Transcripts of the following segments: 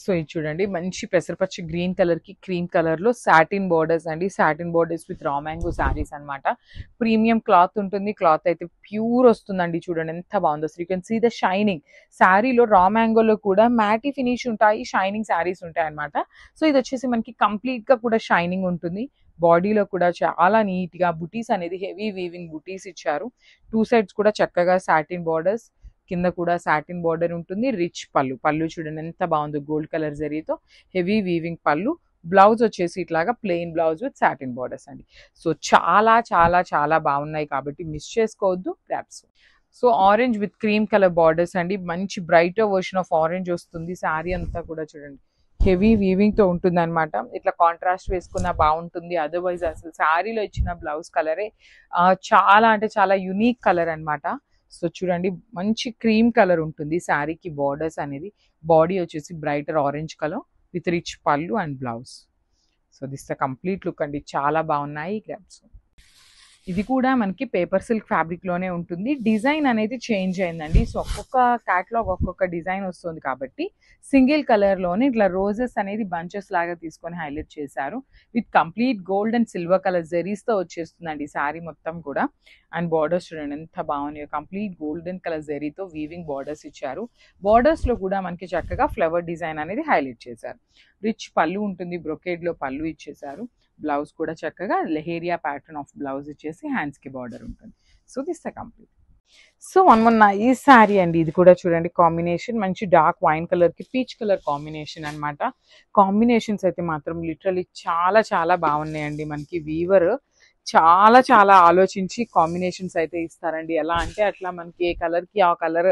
So ఇది చూడండి మంచి పెసరపచ్చి గ్రీన్ కలర్ కి క్రీమ్ కలర్ లో సాటిన్ బోర్డర్స్ అండి. Satin borders with raw mango saris అనమాట. ప్రీమియం క్లాత్ ఉంటుంది. క్లాత్ అయితే ప్యూర్ వస్తుందండి. చూడండి ఎంత బాగుందో. So you can see the shining. శారీలో రా మ్యాంగోలో కూడా మ్యాటీ ఫినిష్ ఉంటాయి, షైనింగ్ శారీస్ ఉంటాయి అనమాట. సో ఇది వచ్చేసి మనకి కంప్లీట్ గా కూడా షైనింగ్ ఉంటుంది. బాడీలో కూడా చాలా నీట్ గా బుటీస్ అనేది హెవీ వీవింగ్ బుటీస్ ఇచ్చారు. టూ సైడ్స్ కూడా చక్కగా సాటిన్ బోర్డర్స్, కింద కూడా సాటిన్ బార్డర్ ఉంటుంది. రిచ్ పళ్ళు. పళ్ళు చూడండి ఎంత బాగుందో, గోల్డ్ కలర్ జరీతో హెవీ వీవింగ్ పళ్ళు. బ్లౌజ్ వచ్చేసి ఇట్లాగా plain blouse with satin borders అండి. సో చాలా చాలా చాలా బాగున్నాయి కాబట్టి మిస్ చేసుకోవద్దు. Crops. So orange with cream colour borders అండి. మంచి బ్రైటర్ వర్షన్ ఆఫ్ ఆరెంజ్ వస్తుంది. శారీ అంతా కూడా చూడండి హెవీ వీవింగ్ తో ఉంటుంది అనమాట. ఇట్లా కాంట్రాస్ట్ వేసుకున్న బాగుంటుంది. అదర్వైజ్ అసలు శారీలో ఇచ్చిన బ్లౌజ్ కలరే చాలా అంటే చాలా యునిక్ కలర్ అనమాట. సో చూడండి మంచి క్రీమ్ కలర్ ఉంటుంది శారీకి. బార్డర్స్ అనేది బాడీ వచ్చేసి brighter orange colour with rich pallu and blouse. So this the complete look అండి. చాలా బాగున్నాయి క్రాప్స్. ఇది కూడా మనకి పేపర్ సిల్క్ ఫ్యాబ్రిక్ లోనే ఉంటుంది. డిజైన్ అనేది చేంజ్ అయిందండి. సో ఒక్కొక్క క్యాటలాగ్ ఒక్కొక్క డిజైన్ వస్తుంది కాబట్టి సింగిల్ కలర్ లోనే ఇట్లా రోజెస్ అనేది బంచెస్ లాగా తీసుకొని హైలైట్ చేశారు. With complete gold and silver colour zaris తో వచ్చేస్తుందండి శారీ మొత్తం కూడా. అండ్ బార్డర్స్ చూడండి ఎంత బాగున్నాయో. కంప్లీట్ గోల్డెన్ కలర్ జెరీతో వీవింగ్ బార్డర్స్ ఇచ్చారు. బార్డర్స్ లో కూడా మనకి చక్కగా ఫ్లవర్ డిజైన్ అనేది హైలైట్ చేశారు. రిచ్ పళ్ళు ఉంటుంది. బ్రొకేడ్ లో పళ్ళు ఇచ్చేసారు. బ్లౌజ్ కూడా చక్కగా లెహేరియా ప్యాటర్న్ ఆఫ్ బ్లౌజ్ ఇచ్చేసి హ్యాండ్స్ కి బార్డర్ ఉంటుంది. So this the complete. So మొన్న ఈ శారీ అండి. ఇది కూడా చూడండి కాంబినేషన్ మంచి డార్క్ వైన్ కలర్ కి పీచ్ కలర్ కాంబినేషన్ అనమాట. కాంబినేషన్స్ అయితే మాత్రం లిటరలీ చాలా చాలా బాగున్నాయండి. మనకి వీవర్ చాలా చాలా ఆలోచించి కాంబినేషన్స్ అయితే ఇస్తారండి. ఎలా అంటే అట్లా మనకి ఏ కలర్ కి ఆ కలర్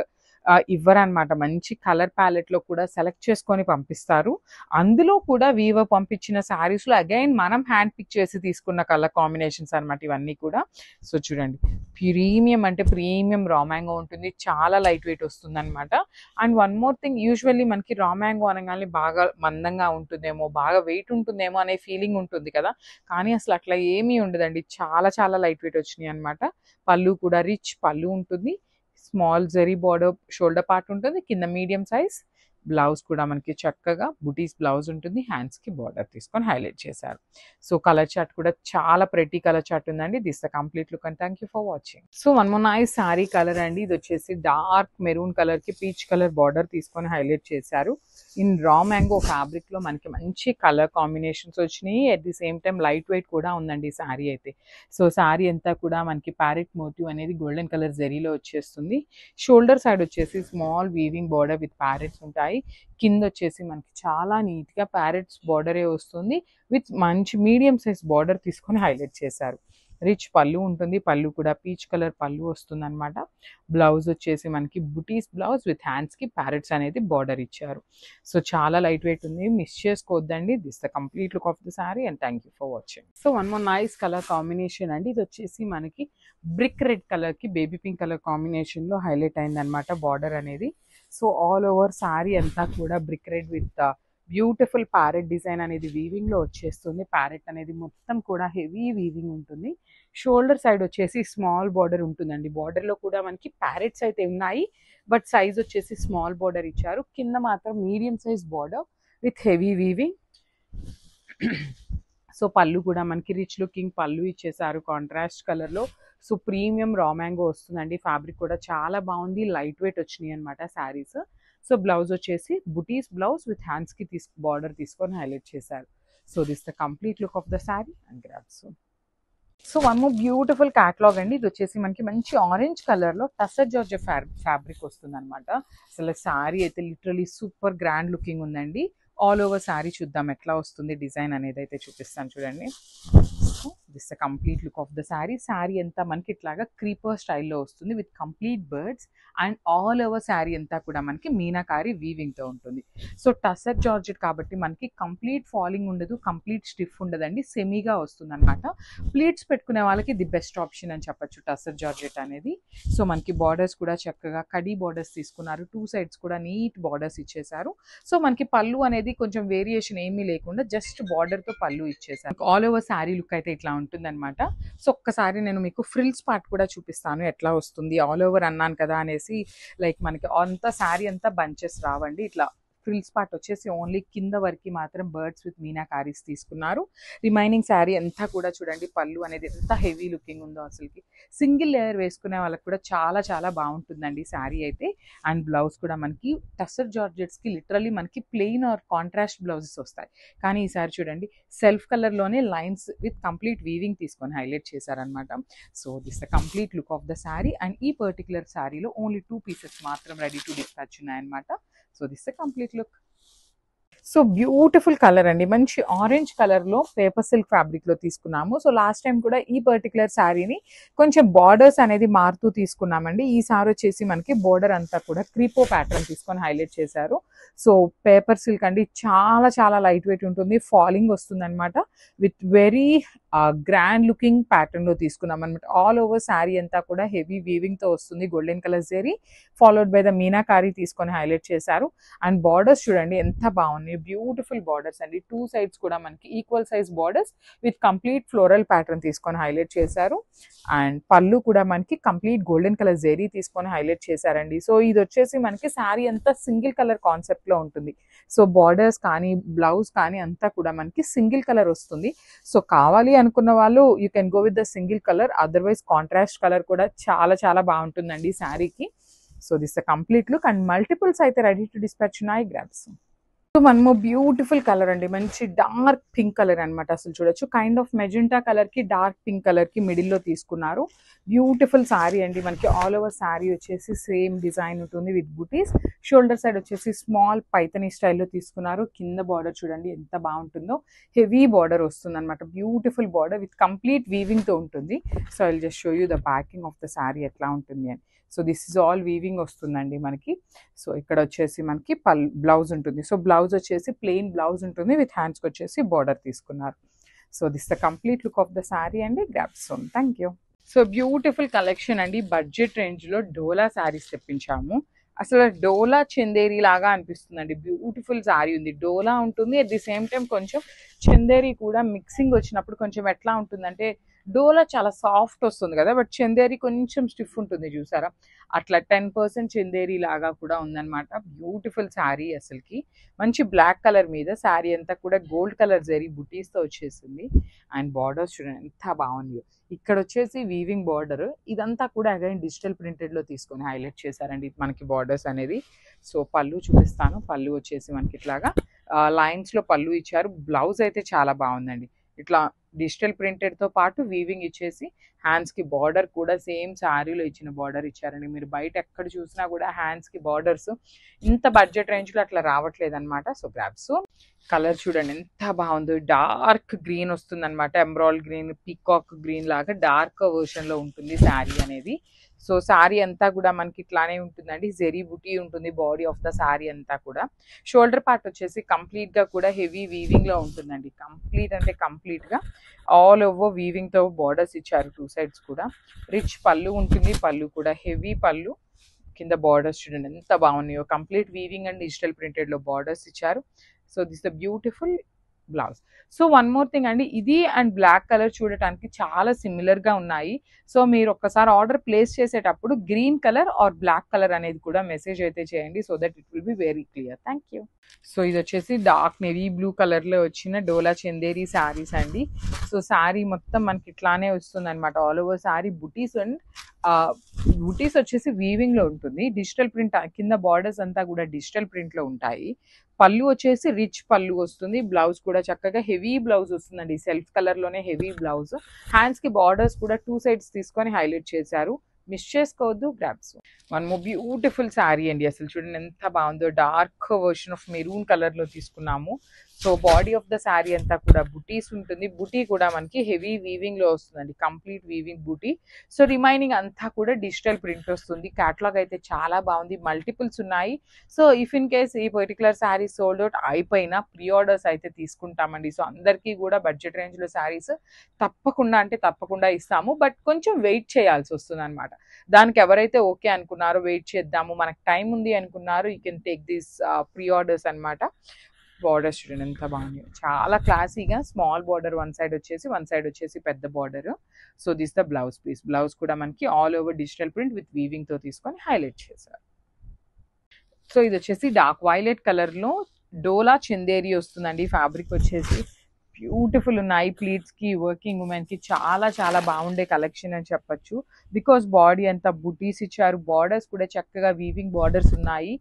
ఇవ్వరనమాట. మంచి కలర్ ప్యాలెట్ లో కూడా సెలెక్ట్ చేసుకొని పంపిస్తారు. అందులో కూడా వీవర్ పంపించిన శారీస్ లో అగైన్ మనం హ్యాండ్ పిక్ చేసి తీసుకున్న కలర్ కాంబినేషన్స్ అనమాట ఇవన్నీ కూడా. సో చూడండి ప్రీమియం అంటే ప్రీమియం రా మ్యాంగో ఉంటుంది. చాలా లైట్ వెయిట్ వస్తుంది అనమాట. And one more thing, usually మనకి రా మ్యాంగో అనగానే బాగా మందంగా ఉంటుందేమో, బాగా వెయిట్ ఉంటుందేమో అనే ఫీలింగ్ ఉంటుంది కదా. కానీ అసలు అట్లా ఏమీ ఉండదండి. చాలా చాలా లైట్ వెయిట్ వచ్చినాయి అనమాట. పళ్ళు కూడా రిచ్ పళ్ళు ఉంటుంది. Small zari border shoulder part ఉంటుంది. కింద మీడియం సైజ్. బ్లౌజ్ కూడా మనకి చక్కగా బుటీస్ బ్లౌజ్ ఉంటుంది. హ్యాండ్స్ కి బార్డర్ తీసుకొని హైలైట్ చేశారు. సో కలర్ చార్ట్ కూడా చాలా ప్రెటీ కలర్ చార్ట్ ఉందండి. This the complete look and thank you for watching. So one more nice sari colour అండి. ఇది వచ్చేసి డార్క్ మెరూన్ కలర్ కి పీచ్ కలర్ బార్డర్ తీసుకొని హైలైట్ చేశారు. ఇన్ రా మ్యాంగో ఫ్యాబ్రిక్ లో మనకి మంచి కలర్ కాంబినేషన్స్ వచ్చినాయి. At the same time light weight కూడా ఉందండి శారీ అయితే. సో శారీ అంతా కూడా మనకి ప్యారెట్ మోటివ్ అనేది గోల్డెన్ కలర్ జరీలో వచ్చేస్తుంది. షోల్డర్ సైడ్ వచ్చేసి small weaving border with parrots ఉంటాయి. కింద వచ్చేసి మనకి చాలా నీట్ గా ప్యారెట్స్ బార్డరే వస్తుంది. విత్ మంచి మీడియం సైజ్ బార్డర్ తీసుకొని హైలైట్ చేశారు. రిచ్ పళ్ళు ఉంటుంది. పళ్ళు కూడా పీచ్ కలర్ పళ్ళు వస్తుంది అనమాట. బ్లౌజ్ వచ్చేసి మనకి బుటీస్ బ్లౌజ్ విత్ హ్యాండ్స్ కి ప్యారెట్స్ అనేది బార్డర్ ఇచ్చారు. సో చాలా లైట్ వెయిట్ ఉంది. మిస్ చేసుకోవద్దండి. This the complete look of the sari and thank you for watching. So one more nice colour combination అండి. ఇది వచ్చేసి మనకి బ్రిక్ రెడ్ కలర్ కి బేబీ పింక్ కలర్ కాంబినేషన్ లో హైలైట్ అయింది అనమాట బార్డర్ అనేది. సో ఆల్ ఓవర్ శారీ అంతా కూడా brick red with beautiful parrot design అనేది వీవింగ్ లో వచ్చేస్తుంది. ప్యారెట్ అనేది మొత్తం కూడా హెవీ వీవింగ్ ఉంటుంది. షోల్డర్ సైడ్ వచ్చేసి స్మాల్ బార్డర్ ఉంటుందండి. బార్డర్ లో కూడా మనకి ప్యారెట్స్ అయితే ఉన్నాయి. బట్ సైజ్ వచ్చేసి స్మాల్ బార్డర్ ఇచ్చారు. కింద మాత్రం medium size border with heavy weaving. So పళ్ళు కూడా మనకి రిచ్ లుకింగ్ పళ్ళు ఇచ్చేసారు కాంట్రాస్ట్ కలర్ లో. సో ప్రీమియం రా మ్యాంగో వస్తుందండి. ఫ్యాబ్రిక్ కూడా చాలా బాగుంది. లైట్ వెయిట్ వచ్చినాయి అనమాట శారీస్. సో బ్లౌజ్ వచ్చేసి బుటీస్ బ్లౌజ్ విత్ హ్యాండ్స్ కి బార్డర్ తీసుకొని హైలైట్ చేశారు. So this the complete look of the sari and grabs. So one more beautiful catalogue అండి. ఇది వచ్చేసి మనకి మంచి ఆరెంజ్ కలర్ లో టసర్ జార్జ్ ఫ్యాబ్రిక్ వస్తుంది అనమాట. అసలు శారీ అయితే లిటరలీ సూపర్ గ్రాండ్ లుకింగ్ ఉందండి. ఆల్ ఓవర్ శారీ చూద్దాం ఎట్లా వస్తుంది డిజైన్ అనేది అయితే చూపిస్తాను చూడండి. This the complete look of the sari. Sari అంతా మనకి ఇట్లాగా క్రీపర్ స్టైల్లో వస్తుంది with complete birds. And all over sari అంతా కూడా మనకి మీనాకారి వీవింగ్ తో ఉంటుంది. సో టసర్ జార్జెట్ కాబట్టి మనకి కంప్లీట్ ఫాలింగ్ ఉండదు, కంప్లీట్ స్టిఫ్ ఉండదండి. సెమీగా వస్తుంది అనమాట. ప్లీట్స్ పెట్టుకునే వాళ్ళకి ది బెస్ట్ ఆప్షన్ అని చెప్పొచ్చు టసర్ జార్జెట్ అనేది. సో మనకి బార్డర్స్ కూడా చక్కగా కడీ బార్డర్స్ తీసుకున్నారు. టూ సైడ్స్ కూడా నీట్ బార్డర్స్ ఇచ్చేసారు. సో మనకి పళ్ళు అనేది కొంచెం వేరియేషన్ ఏమీ లేకుండా జస్ట్ బార్డర్ తో పళ్ళు ఇచ్చేసారు. ఆల్ ఓవర్ శారీ లుక్ అయితే ఇట్లా ఉంటుంది అనమాట. సో ఒక్కసారి నేను మీకు ఫ్రిల్స్ పార్ట్ కూడా చూపిస్తాను ఎట్లా వస్తుంది. ఆల్ ఓవర్ అన్నాను కదా అనేసి లైక్ మనకి అంతా శారీ అంతా బంచెస్ రావండి. ఇట్లా ఫ్రిల్స్ పార్ట్ వచ్చేసి ఓన్లీ కింద వరకు మాత్రం బర్డ్స్ విత్ మీనాకారీస్ తీసుకున్నారు. రిమైనింగ్ శారీ అంతా కూడా చూడండి, పళ్ళు అనేది ఎంత హెవీ లుకింగ్ ఉందో అసలుకి. సింగిల్ లేయర్ వేసుకునే వాళ్ళకి కూడా చాలా చాలా బాగుంటుందండి శారీ అయితే. అండ్ బ్లౌజ్ కూడా మనకి టస్సర్ జార్జెట్స్కి లిటరల్లీ మనకి ప్లెయిన్ ఆర్ కాంట్రాస్ట్ బ్లౌజెస్ వస్తాయి, కానీ ఈసారి చూడండి సెల్ఫ్ కలర్లోనే లైన్స్ విత్ కంప్లీట్ వీవింగ్ తీసుకొని హైలైట్ చేశారనమాట. So this the complete look of the sari. And ఈ పర్టికులర్ శారీలో ఓన్లీ 2 పీసెస్ మాత్రం రెడీ టు డిస్పాచ్ ఉన్నాయన్నమాట. So this the complete look. So beautiful colour అండి, మంచి ఆరెంజ్ కలర్లో పేపర్ సిల్క్ ఫ్యాబ్రిక్లో తీసుకున్నాము. సో లాస్ట్ టైం కూడా ఈ పర్టికులర్ శారీని కొంచెం బార్డర్స్ అనేది మారుతూ తీసుకున్నామండి. ఈసారి వచ్చేసి మనకి బార్డర్ అంతా కూడా క్రీపో ప్యాటర్న్ తీసుకొని హైలైట్ చేశారు. సో పేపర్ సిల్క్ అండి, చాలా చాలా లైట్ వెయిట్ ఉంటుంది, ఫాలింగ్ వస్తుంది అనమాట. విత్ వెరీ గ్రాండ్ లుకింగ్ ప్యాటర్న్లో తీసుకున్నాం అనమాట. ఆల్ ఓవర్ శారీ అంతా కూడా హెవీ వీవింగ్తో వస్తుంది. Golden colour zari followed by the meenakari తీసుకొని హైలైట్ చేశారు. అండ్ బార్డర్స్ చూడండి ఎంత బాగున్నాయి, బ్యూటిఫుల్ బార్డర్స్ అండి. 2 సైడ్స్ కూడా మనకి equal size borders with complete floral pattern తీసుకొని హైలైట్ చేశారు. అండ్ పళ్ళు కూడా మనకి కంప్లీట్ గోల్డెన్ కలర్ జరీ తీసుకొని హైలైట్ చేశారండి. సో ఇది వచ్చేసి మనకి శారీ అంతా సింగిల్ కలర్ కాన్సెప్ట్లో ఉంటుంది. సో బార్డర్స్ కానీ బ్లౌజ్ కానీ అంతా కూడా మనకి సింగిల్ కలర్ వస్తుంది. సో కావాలి అనుకున్న వాళ్ళు you can go with the single colour, otherwise contrast colour కూడా చాలా చాలా బాగుంటుందండి శారీకి. So this the complete look. And multiples అయితే రెడీ టు డిస్పాచ్ ఉన్నాయి, గ్రాబ్స్. సో మనము బ్యూటిఫుల్ కలర్ అండి, మంచి డార్క్ పింక్ కలర్ అనమాట. అసలు చూడొచ్చు కైండ్ ఆఫ్ మెజెంటా కలర్కి డార్క్ పింక్ కలర్కి మిడిల్లో తీసుకున్నారు. బ్యూటిఫుల్ శారీ అండి, మనకి ఆల్ ఓవర్ శారీ వచ్చేసి సేమ్ డిజైన్ ఉంటుంది విత్ బూటీస్. షోల్డర్ సైడ్ వచ్చేసి స్మాల్ పైతనీ స్టైల్లో తీసుకున్నారు. కింద బార్డర్ చూడండి ఎంత బాగుంటుందో, హెవీ బార్డర్ వస్తుంది అనమాట. బ్యూటిఫుల్ బార్డర్ విత్ కంప్లీట్ వీవింగ్తో ఉంటుంది. So I will just show you the packing of the sari ఎట్లా ఉంటుంది అని. So this is all weaving వస్తుందండి మనకి. సో ఇక్కడ వచ్చేసి మనకి బ్లౌజ్ ఉంటుంది. సో బ్లౌజ్ వచ్చేసి ప్లెయిన్ బ్లౌజ్ ఉంటుంది, విత్ హ్యాండ్స్కి వచ్చేసి బార్డర్ తీసుకున్నారు. So this the complete look of the sari అండి, grabs soon. Thank you. So beautiful collection అండి, బడ్జెట్ రేంజ్లో డోలా శారీస్ తెప్పించాము. అసలు డోలా చందేరి లాగా అనిపిస్తుందండి. బ్యూటిఫుల్ శారీ ఉంది, డోలా ఉంటుంది, అట్ ది సేమ్ టైం కొంచెం చందేరి కూడా మిక్సింగ్ వచ్చినప్పుడు కొంచెం ఎట్లా ఉంటుందంటే, డోలా చాలా సాఫ్ట్ వస్తుంది కదా, బట్ చందేరి కొంచెం స్టిఫ్ ఉంటుంది చూసారా, అట్లా 10% చందేరి లాగా కూడా ఉందన్నమాట. బ్యూటిఫుల్ శారీ అసలుకి. మంచి బ్లాక్ కలర్ మీద శారీ అంతా కూడా గోల్డ్ కలర్ జరీ బుటీస్తో వచ్చేసింది. అండ్ బార్డర్స్ చూడండి ఎంత బాగుంది. ఇక్కడ వచ్చేసి వీవింగ్ బార్డర్, ఇదంతా కూడా అగైన్ డిజిటల్ ప్రింటెడ్లో తీసుకొని హైలైట్ చేశారండి మనకి బార్డర్స్ అనేది. సో పళ్ళు చూపిస్తాను. పళ్ళు వచ్చేసి మనకి ఇట్లాగా లైన్స్లో పళ్ళు ఇచ్చారు. బ్లౌజ్ అయితే చాలా బాగుందండి, ఇట్లా డిజిటల్ ప్రింటెడ్తో పాటు వీవింగ్ ఇచ్చేసి హ్యాండ్స్కి బార్డర్ కూడా సేమ్ శారీలో ఇచ్చిన బార్డర్ ఇచ్చారండి. మీరు బయట ఎక్కడ చూసినా కూడా హ్యాండ్స్కి బార్డర్స్ ఇంత బడ్జెట్ రేంజ్లో అట్లా రావట్లేదు అనమాట. So grabs. కలర్ చూడండి ఎంత బాగుందో, డార్క్ గ్రీన్ వస్తుంది అనమాట. ఎమరాల్డ్ గ్రీన్, పీకాక్ గ్రీన్ లాగా డార్క్ వర్షన్లో ఉంటుంది శారీ అనేది. సో శారీ అంతా కూడా మనకి ఇట్లానే ఉంటుందండి, జెరీ బుటీ ఉంటుంది బాడీ ఆఫ్ ద శారీ అంతా కూడా. షోల్డర్ పార్ట్ వచ్చేసి కంప్లీట్గా కూడా హెవీ వీవింగ్లో ఉంటుందండి. కంప్లీట్ అంటే కంప్లీట్గా ఆల్ ఓవర్ వీవింగ్తో బార్డర్స్ ఇచ్చారు 2 సైడ్స్ కూడా. రిచ్ పళ్ళు ఉంటుంది, పళ్ళు కూడా హెవీ పళ్ళు. కింద బార్డర్స్ చూడండి ఎంత బాగున్నాయో, కంప్లీట్ వీవింగ్ అండ్ డిజిటల్ ప్రింటెడ్లో బార్డర్స్ ఇచ్చారు. So this the beautiful blouse. So one more thing అండి, ఇది అండ్ బ్లాక్ కలర్ చూడటానికి చాలా సిమిలర్గా ఉన్నాయి. సో మీరు ఒక్కసారి ఆర్డర్ ప్లేస్ చేసేటప్పుడు green colour or black colour అనేది కూడా మెసేజ్ అయితే చేయండి, so that it will be very clear. Thank you. So ఇది వచ్చేసి డార్క్ నేవీ బ్లూ కలర్లో వచ్చిన డోలా చందేరి శారీస్ అండి. సో శారీ మొత్తం మనకి ఇట్లానే వస్తుంది అనమాట. All over sari buttis and బుటీస్ వచ్చేసి వీవింగ్లో ఉంటుంది. డిజిటల్ ప్రింట్ కింద బార్డర్స్ అంతా కూడా డిజిటల్ ప్రింట్లో ఉంటాయి. పళ్ళు వచ్చేసి రిచ్ పళ్ళు వస్తుంది. బ్లౌజ్ కూడా చక్కగా హెవీ బ్లౌజ్ వస్తుందండి, సెల్ఫ్ కలర్లోనే హెవీ బ్లౌజ్. హ్యాండ్స్కి బార్డర్స్ కూడా 2 సైడ్స్ తీసుకొని హైలైట్ చేశారు. మిస్ చేసుకోవద్దు, గ్రాబ్స్. మనము బ్యూటిఫుల్ శారీ అండి, అసలు చూడండి ఎంత బాగుందో. డార్క్ వర్షన్ ఆఫ్ మెరూన్ కలర్లో తీసుకున్నాము. So body of the sari అంతా కూడా బుటీస్ ఉంటుంది. బుటీ కూడా మనకి హెవీ వీవింగ్లో వస్తుందండి, కంప్లీట్ వీవింగ్ బుటీ. సో రిమైనింగ్ అంతా కూడా డిజిటల్ ప్రింట్ వస్తుంది. క్యాటలాగ్ అయితే చాలా బాగుంది, మల్టిపుల్స్ ఉన్నాయి. సో ఇఫ్ ఇన్ కేస్ ఈ పర్టికులర్ శారీ సోల్డ్ అవుట్ అయిపోయినా ప్రీ ఆర్డర్స్ అయితే తీసుకుంటామండి. సో అందరికీ కూడా బడ్జెట్ రేంజ్లో శారీస్ తప్పకుండా అంటే తప్పకుండా ఇస్తాము, బట్ కొంచెం వెయిట్ చేయాల్సి వస్తుంది అనమాట. దానికి ఎవరైతే ఓకే అనుకున్నారో, వెయిట్ చేద్దాము మనకు టైం ఉంది అనుకున్నారు, you can take this pre orders అనమాట. బార్డర్స్ చూడండి ఎంత బాగుంది, చాలా క్లాసీగా స్మాల్ బార్డర్ వన్ సైడ్ వచ్చేసి పెద్ద border. So this the blouse piece. Blouse కూడా మనకి all over digital print with weaving తో తీసుకొని హైలైట్ చేశారు. సో ఇది వచ్చేసి డార్క్ వైలెట్ కలర్ లో డోలా చందేరి వస్తుందండి. ఫ్యాబ్రిక్ వచ్చేసి బ్యూటిఫుల్ ఉన్నాయి. ప్లీట్స్ కి వర్కింగ్ ఉమెన్ కి చాలా చాలా బాగుండే కలెక్షన్ అని చెప్పొచ్చు. బికాస్ బాడీ అంతా బుటీస్ ఇచ్చారు, బార్డర్స్ కూడా చక్కగా వీవింగ్ బార్డర్స్ ఉన్నాయి.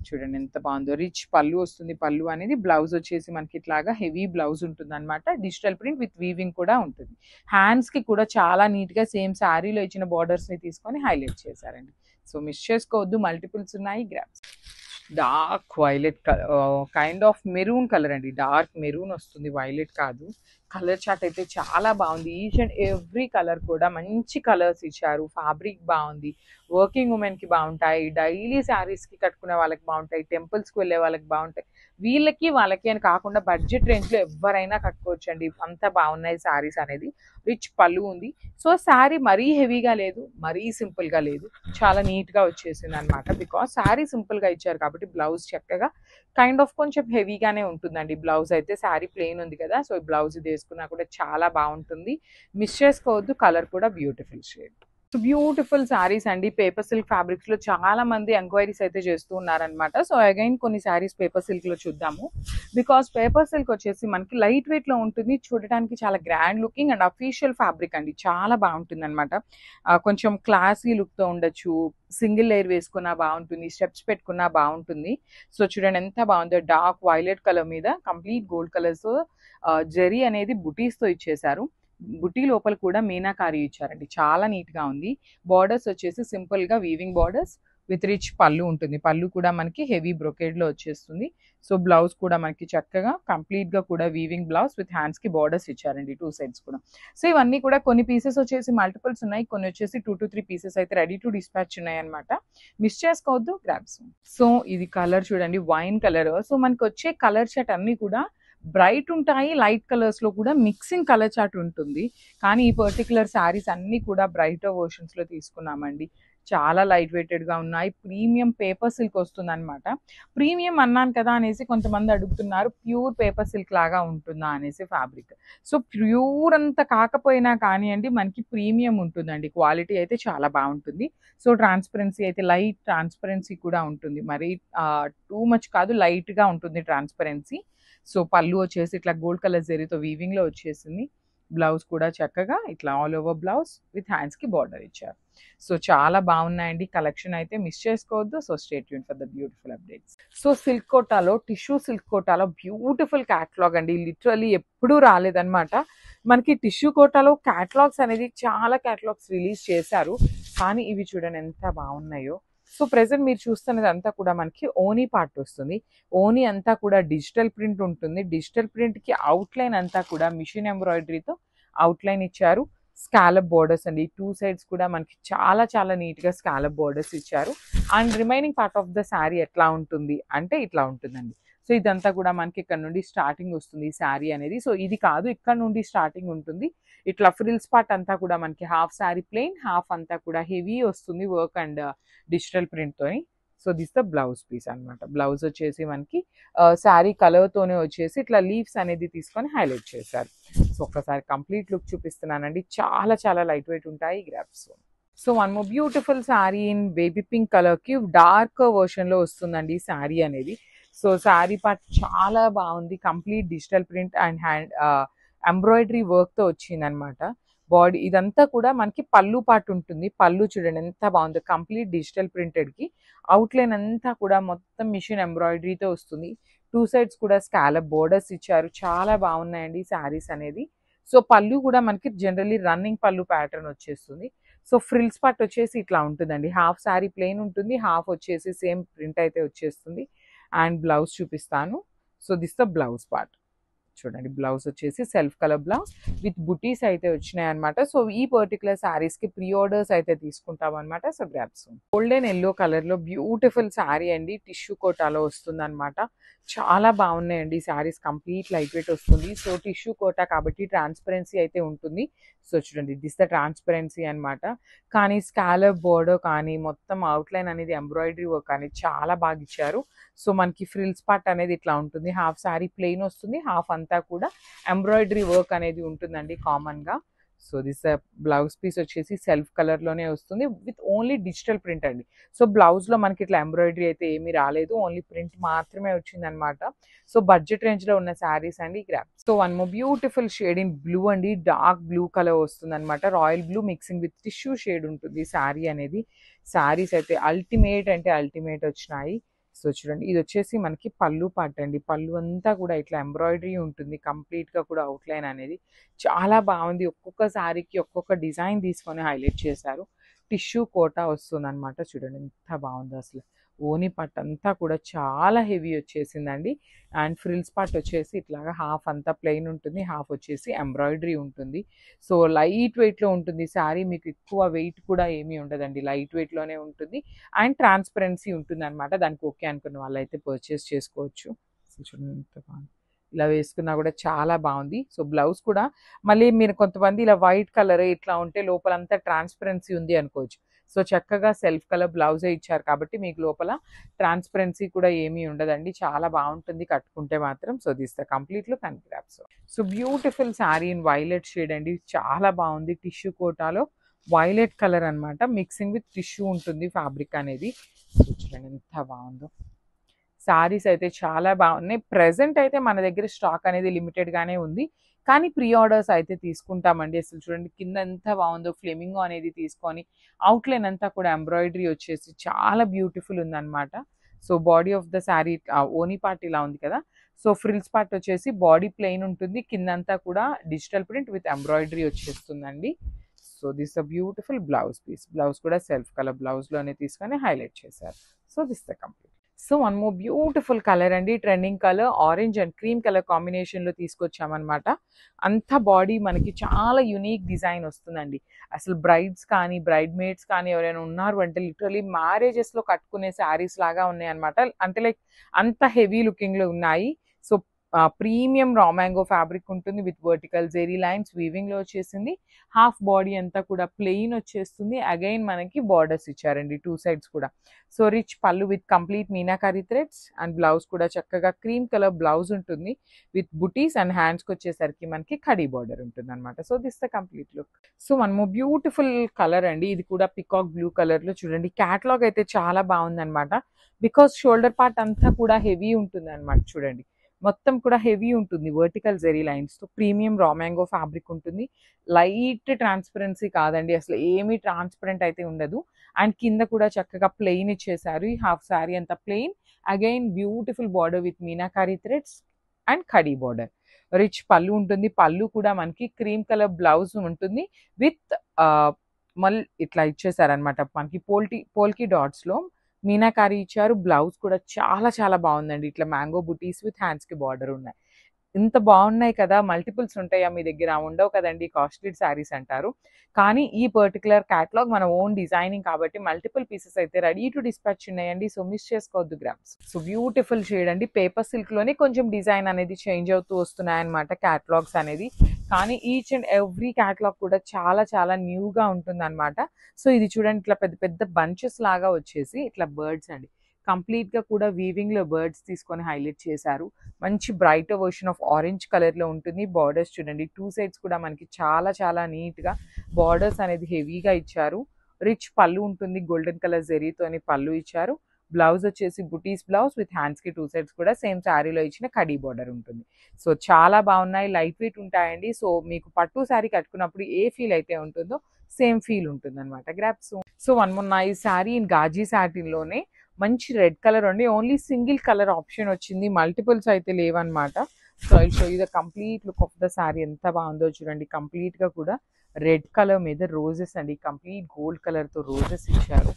చూడండి ఎంత బాగుందో. రిచ్ పళ్ళు వస్తుంది. పళ్ళు అనేది బ్లౌజ్ వచ్చేసి మనకి ఇట్లాగా హెవీ బ్లౌజ్ ఉంటుంది అనమాట. డిజిటల్ ప్రింట్ విత్ వీవింగ్ కూడా ఉంటుంది. హ్యాండ్స్ కి కూడా చాలా నీట్ గా సేమ్ శారీలో ఇచ్చిన బార్డర్స్ ని తీసుకొని హైలైట్ చేశారండి. సో మిస్ చేసుకోవద్దు, మల్టిపుల్స్ ఉన్నాయి. Grasp dark violet kind of maroon colour అండి. డార్క్ మెరూన్ వస్తుంది, వైలెట్ కాదు. కలర్ చార్ట్ అయితే చాలా బాగుంది. ఈచ్ అండ్ ఎవ్రీ కలర్ కూడా మంచి కలర్స్ ఇచ్చారు. ఫ్యాబ్రిక్ బాగుంది. వర్కింగ్ ఉమెన్ కి బాగుంటాయి, డైలీ శారీస్ కి కట్టుకునే వాళ్ళకి బాగుంటాయి, టెంపుల్స్ కి వెళ్ళే వాళ్ళకి బాగుంటాయి. వీళ్ళకి వాళ్ళకి అని కాకుండా బడ్జెట్ రేంజ్ లో ఎవరైనా కట్టుకోవచ్చు అండి. అంత బాగున్నాయి శారీస్ అనేది. రిచ్ పళ్ళు ఉంది. సో శారీ మరీ హెవీగా లేదు, మరీ సింపుల్ గా లేదు, చాలా నీట్ గా వచ్చేసింది అనమాట. బికాస్ శారీ సింపుల్ గా ఇచ్చారు కాబట్టి బ్లౌజ్ చక్కగా కైండ్ ఆఫ్ కొంచెం హెవీగానే ఉంటుందండి. బ్లౌజ్ అయితే శారీ ప్లెయిన్ ఉంది కదా, సో ఈ బ్లౌజ్ ఇది వేసుకున్నా కూడా చాలా బాగుంటుంది. మిస్ చేసుకోవద్దు. కలర్ కూడా బ్యూటిఫుల్ షేడ్. బ్యూటిఫుల్ శారీస్ అండి. పేపర్ సిల్క్ ఫ్యాబ్రిక్స్ లో చాలా మంది ఎంక్వైరీస్ అయితే చేస్తూ ఉన్నారనమాట. సో అగైన్ కొన్ని శారీస్ పేపర్ సిల్క్ లో చూద్దాము. బికాస్ పేపర్ సిల్క్ వచ్చేసి మనకి లైట్ వెయిట్ లో ఉంటుంది, చూడడానికి చాలా grand looking and official fabric అండి. చాలా బాగుంటుంది అనమాట. కొంచెం క్లాసీ లుక్ తో ఉండొచ్చు, సింగిల్ లేయర్ వేసుకున్నా బాగుంటుంది, స్టెప్స్ పెట్టుకున్నా బాగుంటుంది. సో చూడండి ఎంత బాగుందో. డార్క్ వైలెట్ కలర్ మీద కంప్లీట్ గోల్డ్ కలర్స్ జెరీ అనేది బుటీస్ తో ఇచ్చేసారు. బుటీ లోపల కూడా మీనాకారి ఇచ్చారండి. చాలా నీట్ గా ఉంది. బార్డర్స్ వచ్చేసి సింపుల్ గా weaving borders with rich pallu ఉంటుంది. పళ్ళు కూడా మనకి హెవీ బ్రొకేడ్ లో వచ్చేస్తుంది. సో బ్లౌజ్ కూడా మనకి చక్కగా కంప్లీట్ గా కూడా వీవింగ్ బ్లౌజ్ విత్ హ్యాండ్స్ కి బార్డర్స్ ఇచ్చారండి, 2 సైడ్స్ కూడా. సో ఇవన్నీ కూడా కొన్ని పీసెస్ వచ్చేసి మల్టిపుల్స్ ఉన్నాయి, కొన్ని వచ్చేసి 2 to 3 పీసెస్ అయితే రెడీ టు డిస్పాచ్ ఉన్నాయి అనమాట. మిస్ చేసుకోవద్దు. గ్రాబ్స్. సో ఇది కలర్ చూడండి, వైన్ కలర్. సో మనకి వచ్చే కలర్ షర్ట్ అన్ని కూడా బ్రైట్ ఉంటాయి, లైట్ కలర్స్ లో కూడా మిక్సింగ్ కలర్ చార్ట్ ఉంటుంది. కానీ ఈ పర్టికులర్ శారీస్ అన్ని కూడా బ్రైటర్ వర్షన్స్ లో తీసుకున్నామండి. చాలా లైట్ వెయిటెడ్ గా ఉన్నాయి. ప్రీమియం పేపర్ సిల్క్ వస్తుంది అనమాట. ప్రీమియం అన్నాను కదా అనేసి కొంతమంది అడుగుతున్నారు, ప్యూర్ పేపర్ సిల్క్ లాగా ఉంటుందా అనేసి ఫ్యాబ్రిక్. సో ప్యూర్ అంత కాకపోయినా కానివ్వండి, మనకి ప్రీమియం ఉంటుందండి. క్వాలిటీ అయితే చాలా బాగుంటుంది. సో ట్రాన్స్పరెన్సీ అయితే లైట్ ట్రాన్స్పరెన్సీ కూడా ఉంటుంది. మరి టూ మచ్ కాదు, లైట్ గా ఉంటుంది ట్రాన్స్పరెన్సీ. సో పళ్ళు వచ్చేసి ఇట్లా గోల్డ్ కలర్ జరీతో వీవింగ్ లో వచ్చేసింది. బ్లౌజ్ కూడా చక్కగా ఇట్లా all over blouse with hands కి బార్డర్ ఇచ్చారు. సో చాలా బాగున్నాయండి. కలెక్షన్ అయితే మిస్ చేసుకోవద్దు. So stay tune for the beautiful updates. So silk కోటాలో, టిష్యూ సిల్క్ కోటాలో బ్యూటిఫుల్ క్యాటలాగ్ అండి. లిటరల్లీ ఎప్పుడూ రాలేదన్నమాట. మనకి టిష్యూ కోటాలో క్యాటలాగ్స్ అనేది చాలా క్యాటలాగ్స్ రిలీజ్ చేశారు, కానీ ఇవి చూడండి ఎంత బాగున్నాయో. సో ప్రెసెంట్ మీరు చూస్తున్నది అంతా కూడా మనకి ఓనీ పార్ట్ వస్తుంది. ఓనీ అంతా కూడా డిజిటల్ ప్రింట్ ఉంటుంది. డిజిటల్ ప్రింట్ కి అవుట్ లైన్ అంతా కూడా మిషన్ ఎంబ్రాయిడరీతో అవుట్ లైన్ ఇచ్చారు. స్కాలప్ బోర్డర్స్ అండి. 2 సైడ్స్ కూడా మనకి చాలా చాలా నీట్ గా స్కాలప్ బోర్డర్స్ ఇచ్చారు. And remaining part of the sari ఎట్లా ఉంటుంది అంటే ఇట్లా ఉంటుందండి. సో ఇదంతా కూడా మనకి ఇక్కడ నుండి స్టార్టింగ్ వస్తుంది ఈ శారీ అనేది. సో ఇది కాదు, ఇక్కడ నుండి స్టార్టింగ్ ఉంటుంది. ఇట్లా ఫ్రిల్స్ పార్ట్ అంతా కూడా మనకి హాఫ్ శారీ ప్లెయిన్, హాఫ్ అంతా కూడా హెవీ వస్తుంది వర్క్ అండ్ డిజిటల్ ప్రింట్ తోని. So this the blouse piece అనమాట. బ్లౌజ్ వచ్చేసి మనకి శారీ కలర్ తోనే వచ్చేసి ఇట్లా లీవ్స్ అనేది తీసుకొని హైలైట్ చేశారు. సో ఒక్కసారి కంప్లీట్ లుక్ చూపిస్తున్నానండి. చాలా చాలా లైట్ వెయిట్ ఉంటాయి grasp. So one more beautiful sari in baby pink colour కి డార్క్ వర్షన్ లో వస్తుందండి శారీ అనేది. సో శారీ పార్ట్ చాలా బాగుంది. Complete digital print and hand embroidery work తో వచ్చింది అనమాట. బాడీ ఇదంతా కూడా మనకి పళ్ళు పార్ట్ ఉంటుంది. పళ్ళు చూడండి ఎంత బాగుంది. కంప్లీట్ డిజిటల్ ప్రింటెడ్ కి అవుట్లైన్ అంతా కూడా మొత్తం మిషన్ ఎంబ్రాయిడరీతో వస్తుంది. 2 సైడ్స్ కూడా స్కాలప్ బోర్డర్స్ ఇచ్చారు. చాలా బాగున్నాయండి శారీస్ అనేది. సో పళ్ళు కూడా మనకి జనరల్లీ రన్నింగ్ పళ్ళు ప్యాటర్న్ వచ్చేస్తుంది. సో ఫ్రిల్స్ పార్ట్ వచ్చేసి ఇట్లా ఉంటుందండి. హాఫ్ శారీ ప్లెయిన్ ఉంటుంది, హాఫ్ వచ్చేసి సేమ్ ప్రింట్ అయితే వచ్చేస్తుంది. అండ్ బ్లౌజ్ చూపిస్తాను. So this the blouse part చూడండి. బ్లౌజ్ వచ్చేసి సెల్ఫ్ కలర్ బ్లౌజ్ విత్ బుటీస్ అయితే వచ్చినాయి అనమాట. సో ఈ పర్టికులర్ శారీస్ కి ప్రీ ఆర్డర్స్ అయితే తీసుకుంటాం అనమాట. So grasp. Golden yellow colour లో బ్యూటిఫుల్ శారీ అండి. టిష్యూ కోటాలో వస్తుంది అనమాట. చాలా బాగున్నాయండి శారీస్. కంప్లీట్ లైట్ వెయిట్ వస్తుంది. సో టిష్యూ కోటా కాబట్టి ట్రాన్స్పరెన్సీ అయితే ఉంటుంది. సో చూడండి దిస్ ద ట్రాన్స్పరెన్సీ అనమాట. కానీ స్కాలప్ బోర్డర్ కానీ మొత్తం అవుట్లైన్ అనేది ఎంబ్రాయిడరీ వర్క్ అనేది చాలా బాగా ఇచ్చారు. సో మనకి ఫ్రిల్స్ పార్ట్ అనేది ఇట్లా ఉంటుంది. హాఫ్ శారీ ప్లెయిన్ వస్తుంది, హాఫ్ అంతా కూడా ఎంబ్రాయిడరీ వర్క్ అనేది ఉంటుందండి కామన్ గా. సో దిస్ బ్లౌజ్ పీస్ వచ్చేసి సెల్ఫ్ కలర్లోనే వస్తుంది విత్ ఓన్లీ డిజిటల్ ప్రింట్ అండి. సో బ్లౌజ్లో మనకి ఇట్లా ఎంబ్రాయిడరీ అయితే ఏమీ రాలేదు, ఓన్లీ ప్రింట్ మాత్రమే వచ్చిందనమాట. సో బడ్జెట్ రేంజ్లో ఉన్న శారీస్ అండి grab. So one more beautiful shade in blue అండి, డార్క్ బ్లూ కలర్ వస్తుంది అనమాట. Royal blue mixing with tissue shade ఉంటుంది శారీ అనేది. శారీస్ అయితే అల్టిమేట్ అంటే అల్టిమేట్ వచ్చినాయి. సో చూడండి, ఇది వచ్చేసి మనకి పళ్ళు పార్ట్ అండి. పళ్ళు అంతా కూడా ఇట్లా ఎంబ్రాయిడరీ ఉంటుంది, కంప్లీట్గా కూడా అవుట్లైన్ అనేది చాలా బాగుంది. ఒక్కొక్క శారీకి ఒక్కొక్క డిజైన్ తీసుకొని హైలైట్ చేశారు. టిష్యూ కోటా వస్తుంది అనమాట. చూడండి ఎంత బాగుందో అసలు. ఓని పట్టు అంతా కూడా చాలా హెవీ వచ్చేసిందండి. అండ్ ఫ్రిల్స్ పార్ట్ వచ్చేసి ఇట్లాగా హాఫ్ అంతా ప్లెయిన్ ఉంటుంది, హాఫ్ వచ్చేసి ఎంబ్రాయిడరీ ఉంటుంది. సో లైట్ వెయిట్లో ఉంటుంది శారీ, మీకు ఎక్కువ వెయిట్ కూడా ఏమీ ఉండదండి, లైట్ వెయిట్లోనే ఉంటుంది. అండ్ ట్రాన్స్పరెన్సీ ఉంటుంది అనమాట. దానికి ఓకే అనుకున్న వాళ్ళైతే పర్చేస్ చేసుకోవచ్చు. సో చూడండి ఎంత బాగుంది, ఇలా వేసుకున్నా కూడా చాలా బాగుంది. సో బ్లౌజ్ కూడా మళ్ళీ మీరు కొంతమంది ఇలా వైట్ కలర్ ఇట్లా ఉంటే లోపలంతా ట్రాన్స్పరెన్సీ ఉంది అనుకోవచ్చు. సో చక్కగా సెల్ఫ్ కలర్ బ్లౌజే ఇచ్చారు కాబట్టి మీకు లోపల ట్రాన్స్పరెన్సీ కూడా ఏమీ ఉండదండి, చాలా బాగుంటుంది కట్టుకుంటే మాత్రం. So this the complete look and grasp. So beautiful sari in violet shade అండి, చాలా బాగుంది. టిష్యూ కోటాలో వైలెట్ కలర్ అనమాట, మిక్సింగ్ విత్ టిష్యూ ఉంటుంది ఫ్యాబ్రిక్ అనేది. సో చూడండి ఎంత బాగుందో. శారీస్ అయితే చాలా బాగున్నాయి. ప్రెజెంట్ అయితే మన దగ్గర స్టాక్ అనేది లిమిటెడ్గానే ఉంది, కానీ ప్రీ ఆర్డర్స్ అయితే తీసుకుంటామండి. అసలు చూడండి కింద ఎంత బాగుందో, ఫ్లెమింగో అనేది తీసుకొని అవుట్లైన్ అంతా కూడా ఎంబ్రాయిడరీ వచ్చేసి చాలా బ్యూటిఫుల్ ఉందన్నమాట. So body of the sari ఓనీ పార్ట్ ఇలా ఉంది కదా. సో ఫ్రిల్స్ పార్ట్ వచ్చేసి బాడీ ప్లెయిన్ ఉంటుంది, కిందంతా కూడా డిజిటల్ ప్రింట్ విత్ ఎంబ్రాయిడరీ వచ్చేస్తుందండి. So this a beautiful blouse piece. Blouse కూడా సెల్ఫ్ కలర్ బ్లౌజ్లోనే తీసుకొని హైలైట్ చేశారు. So this the complete. So one more beautiful colour అండి, trending colour orange and cream colour కాంబినేషన్లో తీసుకొచ్చామన్నమాట. అంత బాడీ మనకి చాలా యునీక్ డిజైన్ వస్తుందండి. అసలు బ్రైడ్స్ కానీ బ్రైడ్ మేడ్స్ కానీ ఎవరైనా ఉన్నారు అంటే లిటరలీ మ్యారేజెస్లో కట్టుకునే శారీస్ లాగా ఉన్నాయి అనమాట. అంటే లైక్ అంత హెవీ లుకింగ్లో ఉన్నాయి. So premium raw mango fabric ఉంటుంది విత్ వర్టికల్ జెరీ లైన్స్ వీవింగ్లో వచ్చేసింది. హాఫ్ బాడీ అంతా కూడా ప్లెయిన్ వచ్చేస్తుంది. అగైన్ మనకి బార్డర్స్ ఇచ్చారండి టూ సైడ్స్ కూడా. So rich pallu with complete meenakari threads and blouse కూడా చక్కగా క్రీమ్ కలర్ బ్లౌజ్ ఉంటుంది విత్ బుటీస్ అండ్ హ్యాండ్స్కి వచ్చేసరికి మనకి కడీ బార్డర్ ఉంటుంది అనమాట. So this the complete look. So one more beautiful colour అండి, ఇది కూడా పికాక్ బ్లూ కలర్లో. చూడండి క్యాటలాగ్ అయితే చాలా బాగుందన్నమాట. బికాస్ షోల్డర్ పార్ట్ అంతా కూడా హెవీ ఉంటుంది అనమాట. చూడండి మొత్తం కూడా హెవీ ఉంటుంది, వర్టికల్ జెరీ లైన్స్తో. ప్రీమియం రా మ్యాంగో ఫ్యాబ్రిక్ ఉంటుంది. లైట్ ట్రాన్స్పరెన్సీ కాదండి, అసలు ఏమీ ట్రాన్స్పరెంట్ అయితే ఉండదు. అండ్ కింద కూడా చక్కగా ప్లెయిన్ ఇచ్చేసారు. ఈ హాఫ్ శారీ అంతా plain. Again beautiful border with meenakari threads and khadi border. Rich pallu ఉంటుంది. పళ్ళు కూడా మనకి క్రీమ్ కలర్ బ్లౌజ్ ఉంటుంది విత్ మళ్ళీ ఇట్లా ఇచ్చేసారనమాట. మనకి పోల్కి డాట్స్లో మీనాకారి ఇచ్చారు. బ్లౌజ్ కూడా చాలా చాలా బాగుందండి. ఇట్లా మ్యాంగో బుటీస్ విత్ హ్యాండ్స్కి బార్డర్ ఉన్నాయి. ఇంత బాగున్నాయి కదా, మల్టిపుల్స్ ఉంటాయా మీ దగ్గర? ఉండవు కదండి, కాస్ట్లీ శారీస్ అంటారు. కానీ ఈ పర్టికులర్ క్యాటలాగ్ మన ఓన్ డిజైనింగ్ కాబట్టి మల్టిపుల్ పీసెస్ అయితే రెడీ టు డిస్పాచ్ ఉన్నాయండి. సో మిస్ చేసుకోవద్దు గ్రామ్స్. సో బ్యూటిఫుల్ షేడ్ అండి, పేపర్ సిల్క్లోనే కొంచెం డిజైన్ అనేది చేంజ్ అవుతూ వస్తున్నాయన్నమాట క్యాటలాగ్స్ అనేది. కానీ ఈచ్ అండ్ ఎవ్రీ క్యాటలాగ్ కూడా చాలా చాలా న్యూగా ఉంటుంది అనమాట. సో ఇది చూడండి, ఇట్లా పెద్ద పెద్ద బంచెస్ లాగా వచ్చేసి ఇట్లా బర్డ్స్ అండి, కంప్లీట్గా కూడా వీవింగ్లో బర్డ్స్ తీసుకొని హైలైట్ చేశారు. మంచి బ్రైట్ వర్షన్ ఆఫ్ ఆరెంజ్ కలర్లో ఉంటుంది. బార్డర్స్ చూడండి, టూ సైడ్స్ కూడా మనకి చాలా చాలా నీట్గా బార్డర్స్ అనేది హెవీగా ఇచ్చారు. రిచ్ పళ్ళు ఉంటుంది, గోల్డెన్ కలర్ జెరీతోని పళ్ళు ఇచ్చారు. బ్లౌజ్ వచ్చేసి బుటీస్ బ్లౌజ్ విత్ హ్యాండ్స్కి టూ సైడ్స్ కూడా సేమ్ శారీలో ఇచ్చిన కడీ బార్డర్ ఉంటుంది. సో చాలా బాగున్నాయి, లైట్ వెయిట్ ఉంటాయండి. సో మీకు పట్టు శారీ కట్టుకున్నప్పుడు ఏ ఫీల్ అయితే ఉంటుందో సేమ్ ఫీల్ ఉంటుంది అనమాట. గ్రాప్స్. సో వన్ మొన్న ఈ శారీ ఇన్ గాజీ సాటిన్లోనే మంచి రెడ్ కలర్ అండి, ఓన్లీ సింగిల్ కలర్ ఆప్షన్ వచ్చింది, మల్టిపుల్స్ అయితే లేవన్నమాట. So I show you the complete look of the sari. ఎంత బాగుందో చూడండి, కంప్లీట్గా కూడా రెడ్ కలర్ మీద రోజెస్ అండి, కంప్లీట్ గోల్డ్ కలర్తో రోజెస్ ఇచ్చారు.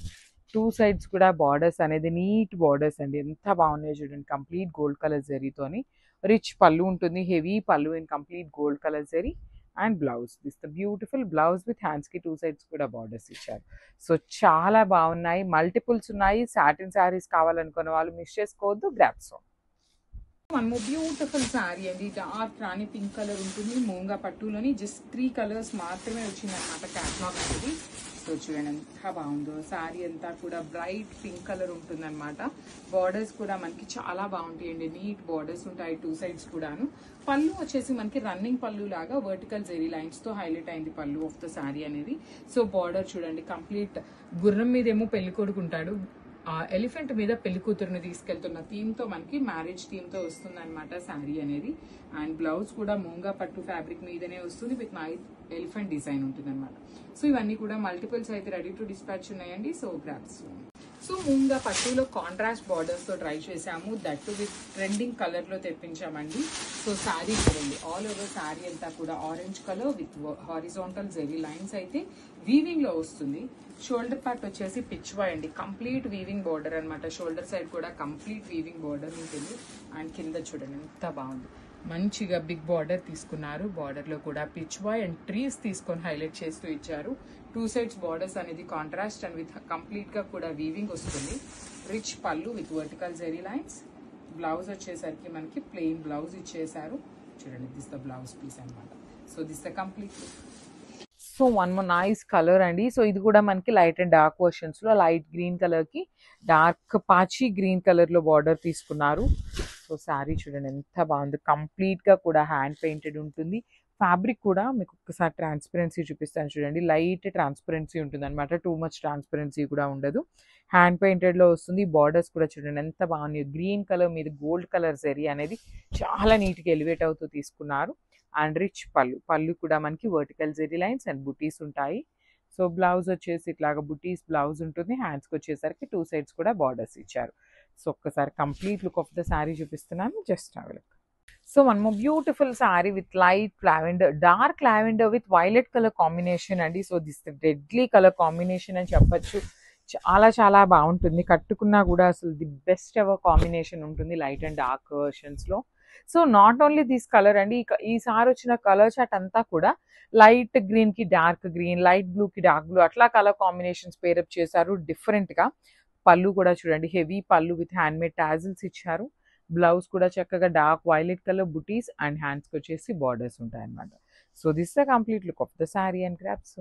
టూ సైడ్స్ కూడా బార్డర్స్ అనేది నీట్ బార్డర్స్ అండి, ఎంత బాగున్నాయో చూడండి, కంప్లీట్ గోల్డ్ కలర్ జరీతోని. రిచ్ పళ్ళు ఉంటుంది, heavy pallu in complete gold colour zari. And blouse this the beautiful blouse with హ్యాండ్స్కి టూ సైడ్స్ కూడా బార్డర్స్ ఇచ్చారు. సో చాలా బాగున్నాయి, మల్టిపుల్స్ ఉన్నాయి. సాటిన్ శారీస్ కావాలనుకున్న వాళ్ళు మిస్ చేసుకోవద్దు, grasp. One more beautiful sari అండి, డార్క్ రాణి పింక్ కలర్ ఉంటుంది. మూంగా పట్టులోని జస్ట్ 3 కలర్స్ మాత్రమే వచ్చిందన్నమాట క్యాటలాగ్ అనేది. సో చూడండి ఎంత బాగుందో. శారీ అంతా కూడా బ్రైట్ పింక్ కలర్ ఉంటుంది అనమాట. బార్డర్స్ కూడా మనకి చాలా బాగుంటాయండి, నీట్ బార్డర్స్ ఉంటాయి టూ సైడ్స్ కూడాను. పళ్ళు వచ్చేసి మనకి రన్నింగ్ పళ్ళు లాగా వర్టికల్ జెరీ లైన్స్ తో హైలైట్ అయింది పళ్ళు ఆఫ్ ద శారీ అనేది. సో బార్డర్ చూడండి కంప్లీట్ గుర్రం మీద ఏమో పెళ్లి కొడుకుంటాడు, ఎలిఫెంట్ మీద పెళ్లి కూతురుని తీసుకెళ్తున్న థీమ్ తో మనకి మ్యారేజ్ థీమ్ తో వస్తుంది అనమాట శారీ అనేది. అండ్ బ్లౌజ్ కూడా మూంగా పట్టు ఫ్యాబ్రిక్ మీదనే వస్తుంది విత్ ఎలిఫెంట్ డిజైన్ ఉంటుంది అనమాట. సో ఇవన్నీ కూడా మల్టిపుల్స్ అయితే రెడీ టు డిస్పాచ్ ఉన్నాయండి. So grasp. సో మూంగా పట్టులో కాంట్రాస్ట్ బార్డర్స్ తో ట్రై చేసాము, దట్ విత్ ట్రెండింగ్ కలర్ లో తెప్పించామండి. సో శారీ చూడండి ఆల్ ఓవర్ శారీ అంతా కూడా orange colour with horizontal zari lines అయితే వీవింగ్ లో వస్తుంది. షోల్డర్ పార్ట్ వచ్చేసి పిచ్వా అండి, కంప్లీట్ వీవింగ్ బార్డర్ అనమాట. షోల్డర్ సైడ్ కూడా కంప్లీట్ వీవింగ్ బార్డర్ ఉంటుంది. అండ్ కింద చూడండి ఎంత బాగుంది, మంచిగా బిగ్ బార్డర్ తీసుకున్నారు. బార్డర్ లో కూడా పిచ్వా అండ్ ట్రీస్ తీసుకొని హైలైట్ చేస్తూ ఇచ్చారు. టూ సైడ్స్ బార్డర్స్ అనేది కాంట్రాస్ట్ అండ్ విత్ కంప్లీట్ గా కూడా వీవింగ్ వస్తుంది. Rich pallu with vertical zari lines. Blouse వచ్చేసరికి మనకి ప్లెయిన్ బ్లౌజ్ ఇచ్చేసారు. చూడండి దిస్ ద బ్లౌజ్ పీస్ అనమాట. So this the complete. So one more nice colour అండి. సో ఇది కూడా మనకి లైట్ అండ్ డార్క్ వర్షన్స్ లో లైట్ గ్రీన్ కలర్ కి డార్క్ పాచి గ్రీన్ కలర్ లో బార్డర్ తీసుకున్నారు. సో శారీ చూడండి ఎంత బాగుంది, కంప్లీట్ గా కూడా హ్యాండ్ పెయింటెడ్ ఉంటుంది. ఫ్యాబ్రిక్ కూడా మీకు ఒక్కసారి ట్రాన్స్పరెన్సీ చూపిస్తాను చూడండి, లైట్ ట్రాన్స్పరెన్సీ ఉంటుంది అనమాట, టూ మచ్ ట్రాన్స్పరెన్సీ కూడా ఉండదు. హ్యాండ్ పెయింటెడ్ లో వస్తుంది. బార్డర్స్ కూడా చూడండి ఎంత బాగున్నాయి, గ్రీన్ కలర్ మీద గోల్డ్ కలర్ జరీ అనేది చాలా నీట్ గా ఎలివేట్ అవుతూ తీసుకున్నారు. అండ్ రిచ్ పళ్ళు కూడా మనకి వర్టికల్ జెరీ లైన్స్ అండ్ బుటీస్ ఉంటాయి. సో బ్లౌజ్ వచ్చేసి ఇట్లాగా బుటీస్ బ్లౌజ్ ఉంటుంది. హ్యాండ్స్కి వచ్చేసరికి టూ సైడ్స్ కూడా బార్డర్స్ ఇచ్చారు. సో ఒక్కసారి complete look of the sari చూపిస్తున్నాను, just have a look. So one more beautiful sari with light lavender, dark lavender with violet colour combination అండి. So this deadly colour combination అని చెప్పొచ్చు. చాలా చాలా బాగుంటుంది, కట్టుకున్నా కూడా అసలు ది బెస్ట్ ఎవర్ కాంబినేషన్ ఉంటుంది లైట్ అండ్ డార్క్ వర్షన్స్ లో. So not only this colour అండి, ఈసారి వచ్చిన కలర్ చార్ట్ అంతా కూడా లైట్ గ్రీన్ కి డార్క్ గ్రీన్, లైట్ బ్లూ కి డార్క్ బ్లూ అట్లా కలర్ కాంబినేషన్స్ పేరప్ చేశారు డిఫరెంట్ గా. పళ్ళు కూడా చూడండి హెవీ పళ్ళు విత్ హ్యాండ్ మేడ్ టాజిల్స్ ఇచ్చారు. బ్లౌజ్ కూడా చక్కగా dark violet colour buttis and hands కి వచ్చేసి బార్డర్స్ ఉంటాయి అనమాట. So this the complete look of the sari and crops.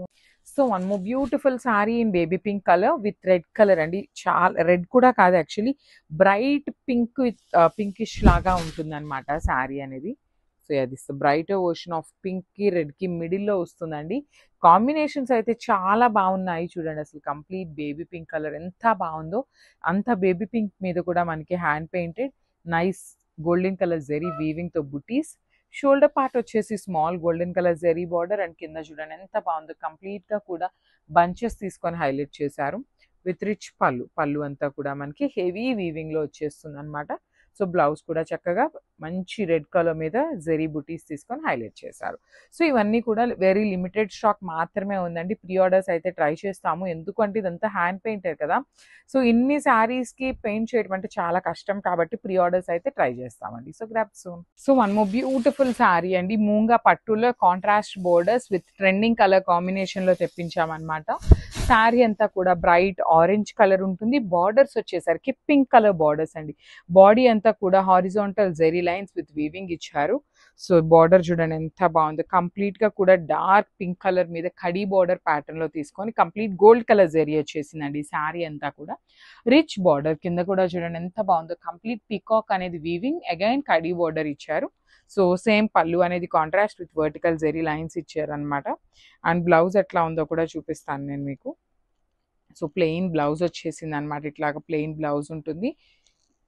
So one more beautiful sari in baby pink colour with red colour అండి. చాలా red కూడా కాదు actually, bright pink with pinkish లాగా ఉంటుంది అనమాట శారీ అనేది. So this brighter version of pink కి red కి మిడిల్ లో వస్తుందండి. కాంబినేషన్స్ అయితే చాలా బాగున్నాయి చూడండి, అసలు కంప్లీట్ బేబీ పింక్ కలర్ ఎంత బాగుందో. అంత బేబీ పింక్ మీద కూడా మనకి hand painted nice golden colour zari weaving తో బుటీస్. షోల్డర్ పార్ట్ వచ్చేసి small golden colour zari border and కింద చూడండి ఎంత బాగుందో, కంప్లీట్ గా కూడా బంచెస్ తీసుకొని హైలైట్ చేశారు విత్ రిచ్ పళ్ళు అంతా కూడా మనకి హెవీ వీవింగ్ లో వచ్చేస్తుంది అనమాట. సో బ్లౌజ్ కూడా చక్కగా మంచి రెడ్ కలర్ మీద జెరీ బుటీస్ తీసుకొని హైలైట్ చేశారు. సో ఇవన్నీ కూడా వెరీ లిమిటెడ్ స్టాక్ మాత్రమే ఉందండి. ప్రీ ఆర్డర్స్ అయితే ట్రై చేస్తాము, ఎందుకంటే ఇదంతా హ్యాండ్ పెయింటర్ కదా. సో ఇన్ని శారీస్ కి పెయింట్ చేయడం అంటే చాలా కష్టం కాబట్టి ప్రీ ఆర్డర్స్ అయితే ట్రై చేస్తామండి. So grab soon. So one more beautiful sari అండి, మూంగా పట్టులో contrast borders with trending colour combination లో తెప్పించామన్నమాట. శారీ అంతా కూడా బ్రైట్ ఆరెంజ్ కలర్ ఉంటుంది. బార్డర్స్ వచ్చేసరికి పింక్ కలర్ బార్డర్స్ అండి. బాడీ అంతా కూడా horizontal zari lines with weaving ఇచ్చారు. సో బార్డర్ చూడండి ఎంత బాగుంది, కంప్లీట్ గా కూడా డార్క్ పింక్ కలర్ మీద కడీ బార్డర్ ప్యాటర్న్ లో తీసుకొని కంప్లీట్ గోల్డ్ కలర్ జెరీ వచ్చేసిందండి. శారీ అంతా కూడా రిచ్ బార్డర్, కింద కూడా చూడండి ఎంత బాగుందో, కంప్లీట్ పీకాక్ అనేది వీవింగ్ అగైన్ కడీ బార్డర్ ఇచ్చారు. సో సేమ్ పళ్ళు అనేది contrast with vertical zari lines ఇచ్చారు అనమాట. అండ్ బ్లౌజ్ ఎట్లా ఉందో కూడా చూపిస్తాను నేను మీకు. సో ప్లెయిన్ బ్లౌజ్ వచ్చేసింది అనమాట, ఇట్లాగా ప్లెయిన్ బ్లౌజ్ ఉంటుంది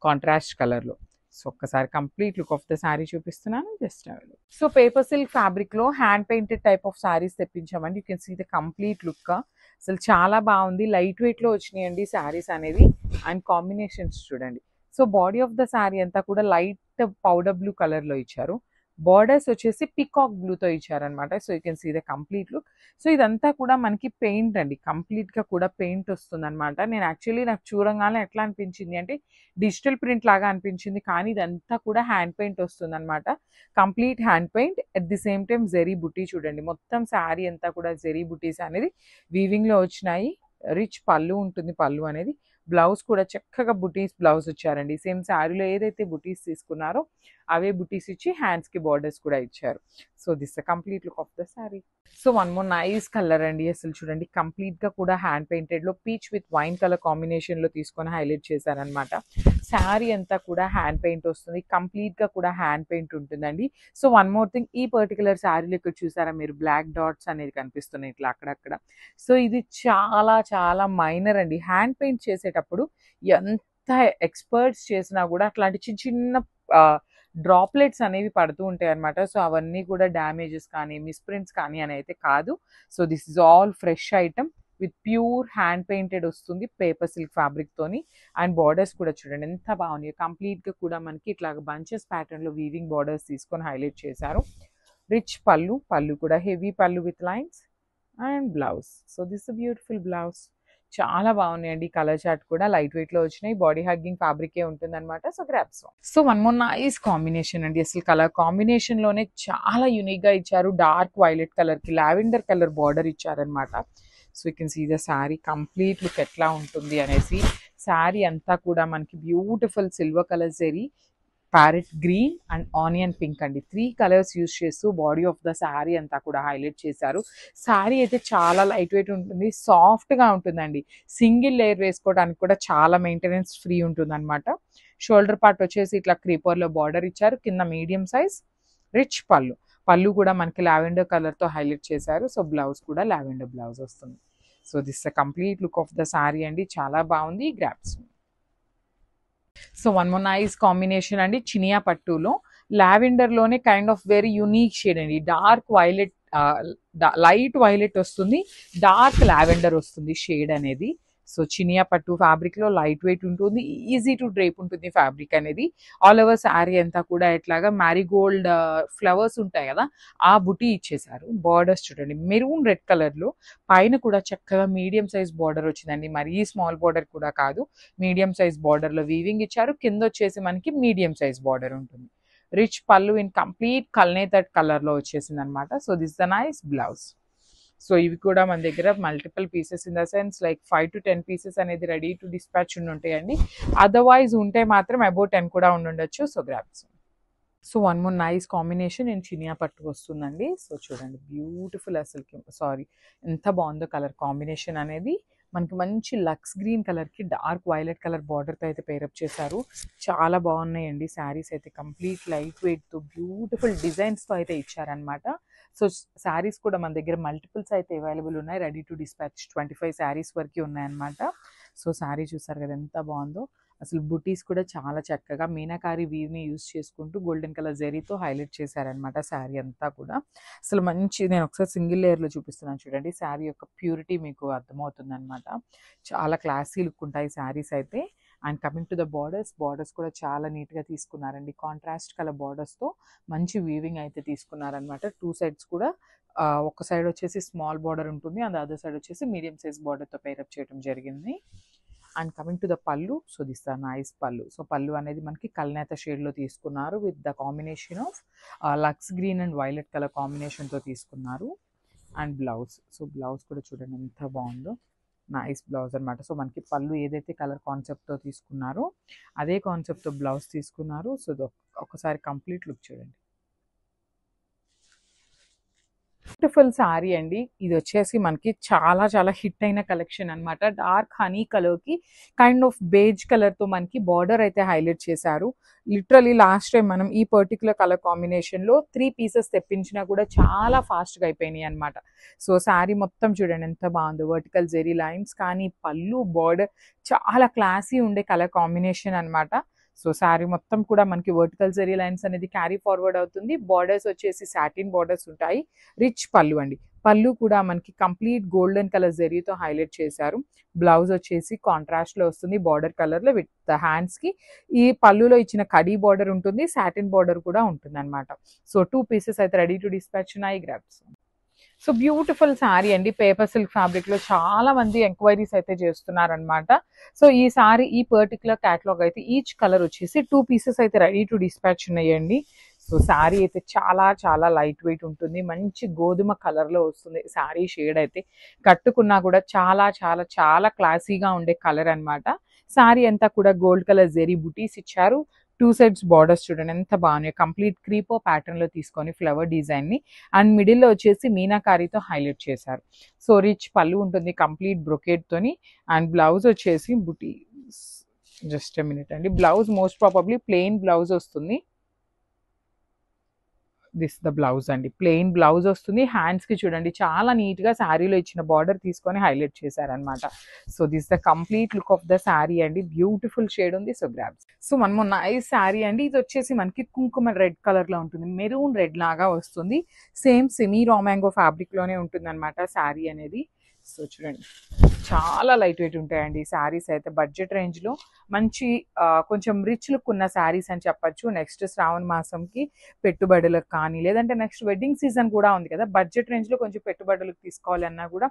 కాంట్రాస్ట్ కలర్ లో. సో ఒక్కసారి complete look of the sari చూపిస్తున్నాను, just so paper silk fabric లో hand painted type of saris తెప్పించామండి. You can see the complete look, అసలు చాలా బాగుంది. లైట్ వెయిట్ లో వచ్చినాయండి శారీస్ అనేది. అండ్ కాంబినేషన్స్ చూడండి. So body of the sari అంతా కూడా లైట్ పౌడర్ బ్లూ కలర్ లో ఇచ్చారు. బార్డర్స్ వచ్చేసి పికాక్ బ్లూతో ఇచ్చారనమాట. So you can see the complete look. So ఇదంతా కూడా మనకి పెయింట్ అండి, కంప్లీట్ గా కూడా పెయింట్ వస్తుంది అనమాట. నేను యాక్చువల్లీ నాకు చూడంగానే ఎట్లా అనిపించింది అంటే డిజిటల్ ప్రింట్ లాగా అనిపించింది, కానీ ఇదంతా కూడా హ్యాండ్ పెయింట్ వస్తుంది అనమాట. Complete hand paint at the same time zari buti చూడండి, మొత్తం శారీ అంతా కూడా జెరీ బుటీస్ అనేది వీవింగ్ లో వచ్చినాయి. రిచ్ పళ్ళు ఉంటుంది, పళ్ళు అనేది. బ్లౌజ్ కూడా చక్కగా బుటీస్ బ్లౌజ్ వచ్చారండి. సేమ్ శారీలో ఏదైతే బుటీస్ తీసుకున్నారో అవే బుటీస్ ఇచ్చి హ్యాండ్స్ కి బార్డర్స్ కూడా ఇచ్చారు. So this complete look of the sari. So one more nice colour అండి. అసలు చూడండి కంప్లీట్ గా కూడా హ్యాండ్ పెయింటెడ్ లో peach with wine colour combination లో తీసుకొని హైలైట్ చేశారనమాట. శారీ అంతా కూడా హ్యాండ్ పెయింట్ వస్తుంది, కంప్లీట్ గా కూడా హ్యాండ్ పెయింట్ ఉంటుందండి. సో వన్ మోర్ థింగ్, ఈ పర్టికులర్ శారీలో ఇక్కడ చూసారా మీరు బ్లాక్ డాట్స్ అనేది కనిపిస్తున్నాయి ఇట్లా అక్కడక్కడ. సో ఇది చాలా చాలా మైనర్ అండి. హ్యాండ్ పెయింట్ చేసేటప్పుడు ఎంత ఎక్స్పర్ట్స్ చేసినా కూడా అట్లాంటి చిన్న చిన్న డ్రాప్లెట్స్ అనేవి పడుతూ ఉంటాయి అనమాట. సో అవన్నీ కూడా డ్యామేజెస్ కానీ మిస్ప్రింట్స్ కానీ అని అయితే కాదు. So this is all fresh item with pure hand painted వస్తుంది పేపర్ సిల్క్ ఫ్యాబ్రిక్ తోని. అండ్ బార్డర్స్ కూడా చూడండి ఎంత బాగున్నాయి. కంప్లీట్ గా కూడా మనకి ఇట్లా బంచెస్ ప్యాటర్న్ లో వీవింగ్ బార్డర్స్ తీసుకొని హైలైట్ చేశారు. రిచ్ పళ్ళు, పళ్ళు కూడా హెవీ పళ్ళు with lines and blouse. So this beautiful blouse. చాలా బాగున్నాయండి. కలర్ చార్ట్ కూడా లైట్ వెయిట్ లో వచ్చినాయి. బాడీ హగ్గింగ్ ఫ్యాబ్రికే ఉంటుంది అనమాట. So grasp. So one more nice combination అండి. అసలు కలర్ కాంబినేషన్ లోనే చాలా యూనిక్ గా ఇచ్చారు. డార్క్ వైలెట్ కలర్ కి లావెండర్ కలర్ బార్డర్ ఇచ్చారనమాట. So you can see the sari complete look ఎట్లా ఉంటుంది అనేసి. శారీ అంతా కూడా మనకి beautiful silver colour zari, parrot green and onion pink అండి, 3 కలర్స్ యూజ్ చేస్తూ బాడీ ఆఫ్ ద శారీ అంతా కూడా హైలైట్ చేశారు. శారీ అయితే చాలా లైట్ వెయిట్ ఉంటుంది, సాఫ్ట్ గా ఉంటుందండి. సింగిల్ లేయర్ వేసుకోవడానికి కూడా చాలా మెయింటెనెన్స్ ఫ్రీ ఉంటుంది అనమాట. షోల్డర్ పార్ట్ వచ్చేసి ఇట్లా క్రీపర్ లో బార్డర్ ఇచ్చారు, కింద మీడియం సైజ్. రిచ్ పళ్ళు, పళ్ళు కూడా మనకి లావెండర్ కలర్ తో హైలైట్ చేశారు. సో బ్లౌజ్ కూడా లావెండర్ బ్లౌజ్ వస్తుంది. So this complete look of the sari అండి. చాలా బాగుంది. Grasp. So one more nice combination అండి. చినియా పట్టులో లావెండర్ లోనే kind of very unique shade అండి. డార్క్ వైలెట్, లైట్ వైలెట్ వస్తుంది, డార్క్ లావెండర్ వస్తుంది షేడ్ అనేది. సో చినియా పట్టు ఫ్యాబ్రిక్ లో లైట్ వెయిట్ ఉంటుంది, ఈజీ టు డ్రేప్ ఉంటుంది ఫ్యాబ్రిక్ అనేది. ఆల్ ఓవర్ శారీ అంతా కూడా ఇట్లాగా మ్యారీగోల్డ్ ఫ్లవర్స్ ఉంటాయి కదా, ఆ బుటీ ఇచ్చేసారు. బార్డర్స్ చూడండి మెరూన్ రెడ్ కలర్ లో, పైన కూడా చక్కగా మీడియం సైజ్ బార్డర్ వచ్చిందండి. మరీ స్మాల్ బార్డర్ కూడా కాదు, మీడియం సైజ్ బార్డర్ లో వీవింగ్ ఇచ్చారు. కింద వచ్చేసి మనకి మీడియం సైజ్ బార్డర్ ఉంటుంది. రిచ్ పళ్ళు ఇన్ కంప్లీట్ కల్నేతట్ కలర్ లో వచ్చేసింది అనమాట. So this the nice blouse. So ఇవి కూడా మన దగ్గర multiple pieces in the sense like 5 to 10 pieces అనేది రెడీ టు డిస్పాచ్ ఉంటాయండి. అదర్వైజ్ ఉంటే మాత్రం అబౌట్ 10 కూడా ఉండొచ్చు. So grasp. So one more nice combination నేను చినియా పట్టు వస్తుందండి. సో చూడండి బ్యూటిఫుల్, అసలుకి సారీ ఎంత బాగుందో కలర్ కాంబినేషన్ అనేది. మనకి మంచి లక్స్ గ్రీన్ కలర్ కి డార్క్ వైలెట్ కలర్ బార్డర్ తో అయితే పేరప్ చేశారు. చాలా బాగున్నాయండి శారీస్ అయితే. కంప్లీట్ లైట్ వెయిట్ తో బ్యూటిఫుల్ డిజైన్స్ తో అయితే ఇచ్చారనమాట. సో శారీస్ కూడా మన దగ్గర మల్టిపుల్స్ అయితే అవైలబుల్ ఉన్నాయి. రెడీ టు డిస్పాచ్ 25 శారీస్ వరకు ఉన్నాయన్నమాట. సో శారీ చూసారు కదా ఎంత బాగుందో. అసలు బుటీస్ కూడా చాలా చక్కగా మీనాకారి వీవ్ని యూజ్ చేసుకుంటూ గోల్డెన్ కలర్ జరీతో హైలైట్ చేశారనమాట శారీ అంతా కూడా. అసలు మంచి, నేను ఒకసారి సింగిల్ లేయర్లో చూపిస్తున్నాను చూడండి. శారీ యొక్క ప్యూరిటీ మీకు అర్థమవుతుంది అనమాట. చాలా క్లాసీ లుక్ ఉంటాయి శారీస్ అయితే. And coming to the borders, borders కూడా చాలా నీట్గా తీసుకున్నారండి. కాంట్రాస్ట్ కలర్ బార్డర్స్తో మంచి వీవింగ్ అయితే తీసుకున్నారనమాట. 2 సైడ్స్ కూడా ఒక సైడ్ వచ్చేసి స్మాల్ బార్డర్ ఉంటుంది, అండ్ అదర్ సైడ్ వచ్చేసి మీడియం సైజ్ బార్డర్తో పేరప్ చేయడం జరిగింది. And coming to the pallu, so this the nice pallu. So pallu అనేది మనకి కల్నేత షేడ్లో తీసుకున్నారు with the combination of lux green and violet colour కాంబినేషన్తో తీసుకున్నారు. అండ్ బ్లౌజ్, సో బ్లౌజ్ కూడా చూడండి ఎంత బాగుందో, నైస్ బ్లౌజ్ అనమాట. సో మనకి పళ్ళు ఏదైతే కలర్ కాన్సెప్ట్తో తీసుకున్నారో అదే కాన్సెప్ట్తో బ్లౌజ్ తీసుకున్నారు. సో ఒకసారి కంప్లీట్ లుక్ చూడండి. బ్యూటిఫుల్ శారీ అండి. ఇది వచ్చేసి మనకి చాలా చాలా హిట్ అయిన కలెక్షన్ అనమాట. డార్క్ హనీ కలర్ కి కైండ్ ఆఫ్ బేజ్ కలర్ తో మనకి బార్డర్ అయితే హైలైట్ చేశారు. లిటరలీ లాస్ట్ టైం మనం ఈ పర్టికులర్ కలర్ కాంబినేషన్ లో 3 పీసెస్ తెప్పించినా కూడా చాలా ఫాస్ట్ గా అయిపోయినాయి అనమాట. సో శారీ మొత్తం చూడండి ఎంత బాగుందో. వర్టికల్ జెరీ లైన్స్ కానీ పళ్ళు బార్డర్ చాలా క్లాసీ ఉండే కలర్ కాంబినేషన్ అనమాట. సో శారీ మొత్తం కూడా మనకి వర్టికల్ జెరీ లైన్స్ అనేది క్యారీ ఫార్వర్డ్ అవుతుంది. బార్డర్స్ వచ్చేసి సాటిన్ బార్డర్స్ ఉంటాయి. రిచ్ పళ్ళు అండి, పళ్ళు కూడా మనకి కంప్లీట్ గోల్డెన్ కలర్ జెరీతో హైలైట్ చేశారు. బ్లౌజ్ వచ్చేసి కాంట్రాస్ట్ లో వస్తుంది బార్డర్ కలర్ లో విత్ ద హ్యాండ్స్ కి. ఈ పళ్ళులో ఇచ్చిన కడీ బార్డర్ ఉంటుంది, సాటిన్ బార్డర్ కూడా ఉంటుంది అనమాట. సో 2 పీసెస్ అయితే రెడీ టు డిస్పాచ్ ఉన్నాయి. గ్రాబ్స్. సో బ్యూటిఫుల్ శారీ అండి. పేపర్ సిల్క్ ఫ్యాబ్రిక్ లో చాలా మంది ఎంక్వైరీస్ అయితే చేస్తున్నారనమాట. సో ఈ శారీ ఈ పర్టికులర్ క్యాటలాగ్ అయితే ఈచ్ కలర్ వచ్చేసి 2 పీసెస్ అయితే రెడీ టు డిస్పాచ్ ఉన్నాయండి. సో శారీ అయితే చాలా చాలా లైట్ వెయిట్ ఉంటుంది, మంచి గోధుమ కలర్ లో వస్తుంది శారీ షేడ్ అయితే. కట్టుకున్నా కూడా చాలా చాలా చాలా క్లాసీగా ఉండే కలర్ అనమాట. శారీ అంతా కూడా గోల్డ్ కలర్ జెరీ బుటీస్ ఇచ్చారు. టూ సైడ్స్ బార్డర్స్ చూడండి ఎంత బాగున్నాయి. కంప్లీట్ క్రీపో ప్యాటర్న్ లో తీసుకొని ఫ్లవర్ డిజైన్ ని అండ్ మిడిల్ లో వచ్చేసి మీనాకారితో హైలైట్ చేశారు. సో రిచ్ పళ్ళు ఉంటుంది కంప్లీట్ బ్రొకేట్ తోని అండ్ బ్లౌజ్ వచ్చేసి బుటీ జస్ట్ మినిట్ అండి. Blouse most probably plain blouse వస్తుంది. దిస్ ద బ్లౌజ్ అండి, ప్లెయిన్ బ్లౌజ్ వస్తుంది. హ్యాండ్స్ కి చూడండి చాలా నీట్ గా శారీలో ఇచ్చిన బార్డర్ తీసుకొని హైలైట్ చేశారనమాట. So this the complete look of the sari అండి. బ్యూటిఫుల్ షేడ్ ఉంది. So grabs. సో మనము నైస్ శారీ అండి. ఇది వచ్చేసి మనకి కుంకుమ రెడ్ కలర్ లో ఉంటుంది, మెరూన్ రెడ్ లాగా వస్తుంది. సేమ్ సెమీ రామాంగో ఫ్యాబ్రిక్ లోనే ఉంటుంది అనమాట శారీ అనేది. సో చూడండి చాలా లైట్ వెయిట్ ఉంటాయండి శారీస్ అయితే. బడ్జెట్ రేంజ్ లో మంచి కొంచెం రిచ్ లుక్ ఉన్న శారీస్ అని చెప్పచ్చు. నెక్స్ట్ శ్రావణ మాసంకి పెట్టుబడులకు కానీ లేదంటే నెక్స్ట్ వెడ్డింగ్ సీజన్ కూడా ఉంది కదా, బడ్జెట్ రేంజ్ లో కొంచెం పెట్టుబడులకు తీసుకోవాలన్నా కూడా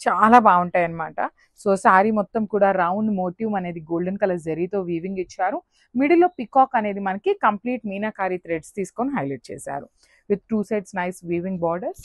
చాలా బాగుంటాయి అనమాట. సో శారీ మొత్తం కూడా రౌండ్ మోటివ్ అనేది గోల్డెన్ కలర్ జరీతో వీవింగ్ ఇచ్చారు. మిడిల్ లో పికాక్ అనేది మనకి కంప్లీట్ మీనాకారి థ్రెడ్స్ తీసుకొని హైలైట్ చేశారు with two sides nice weaving borders.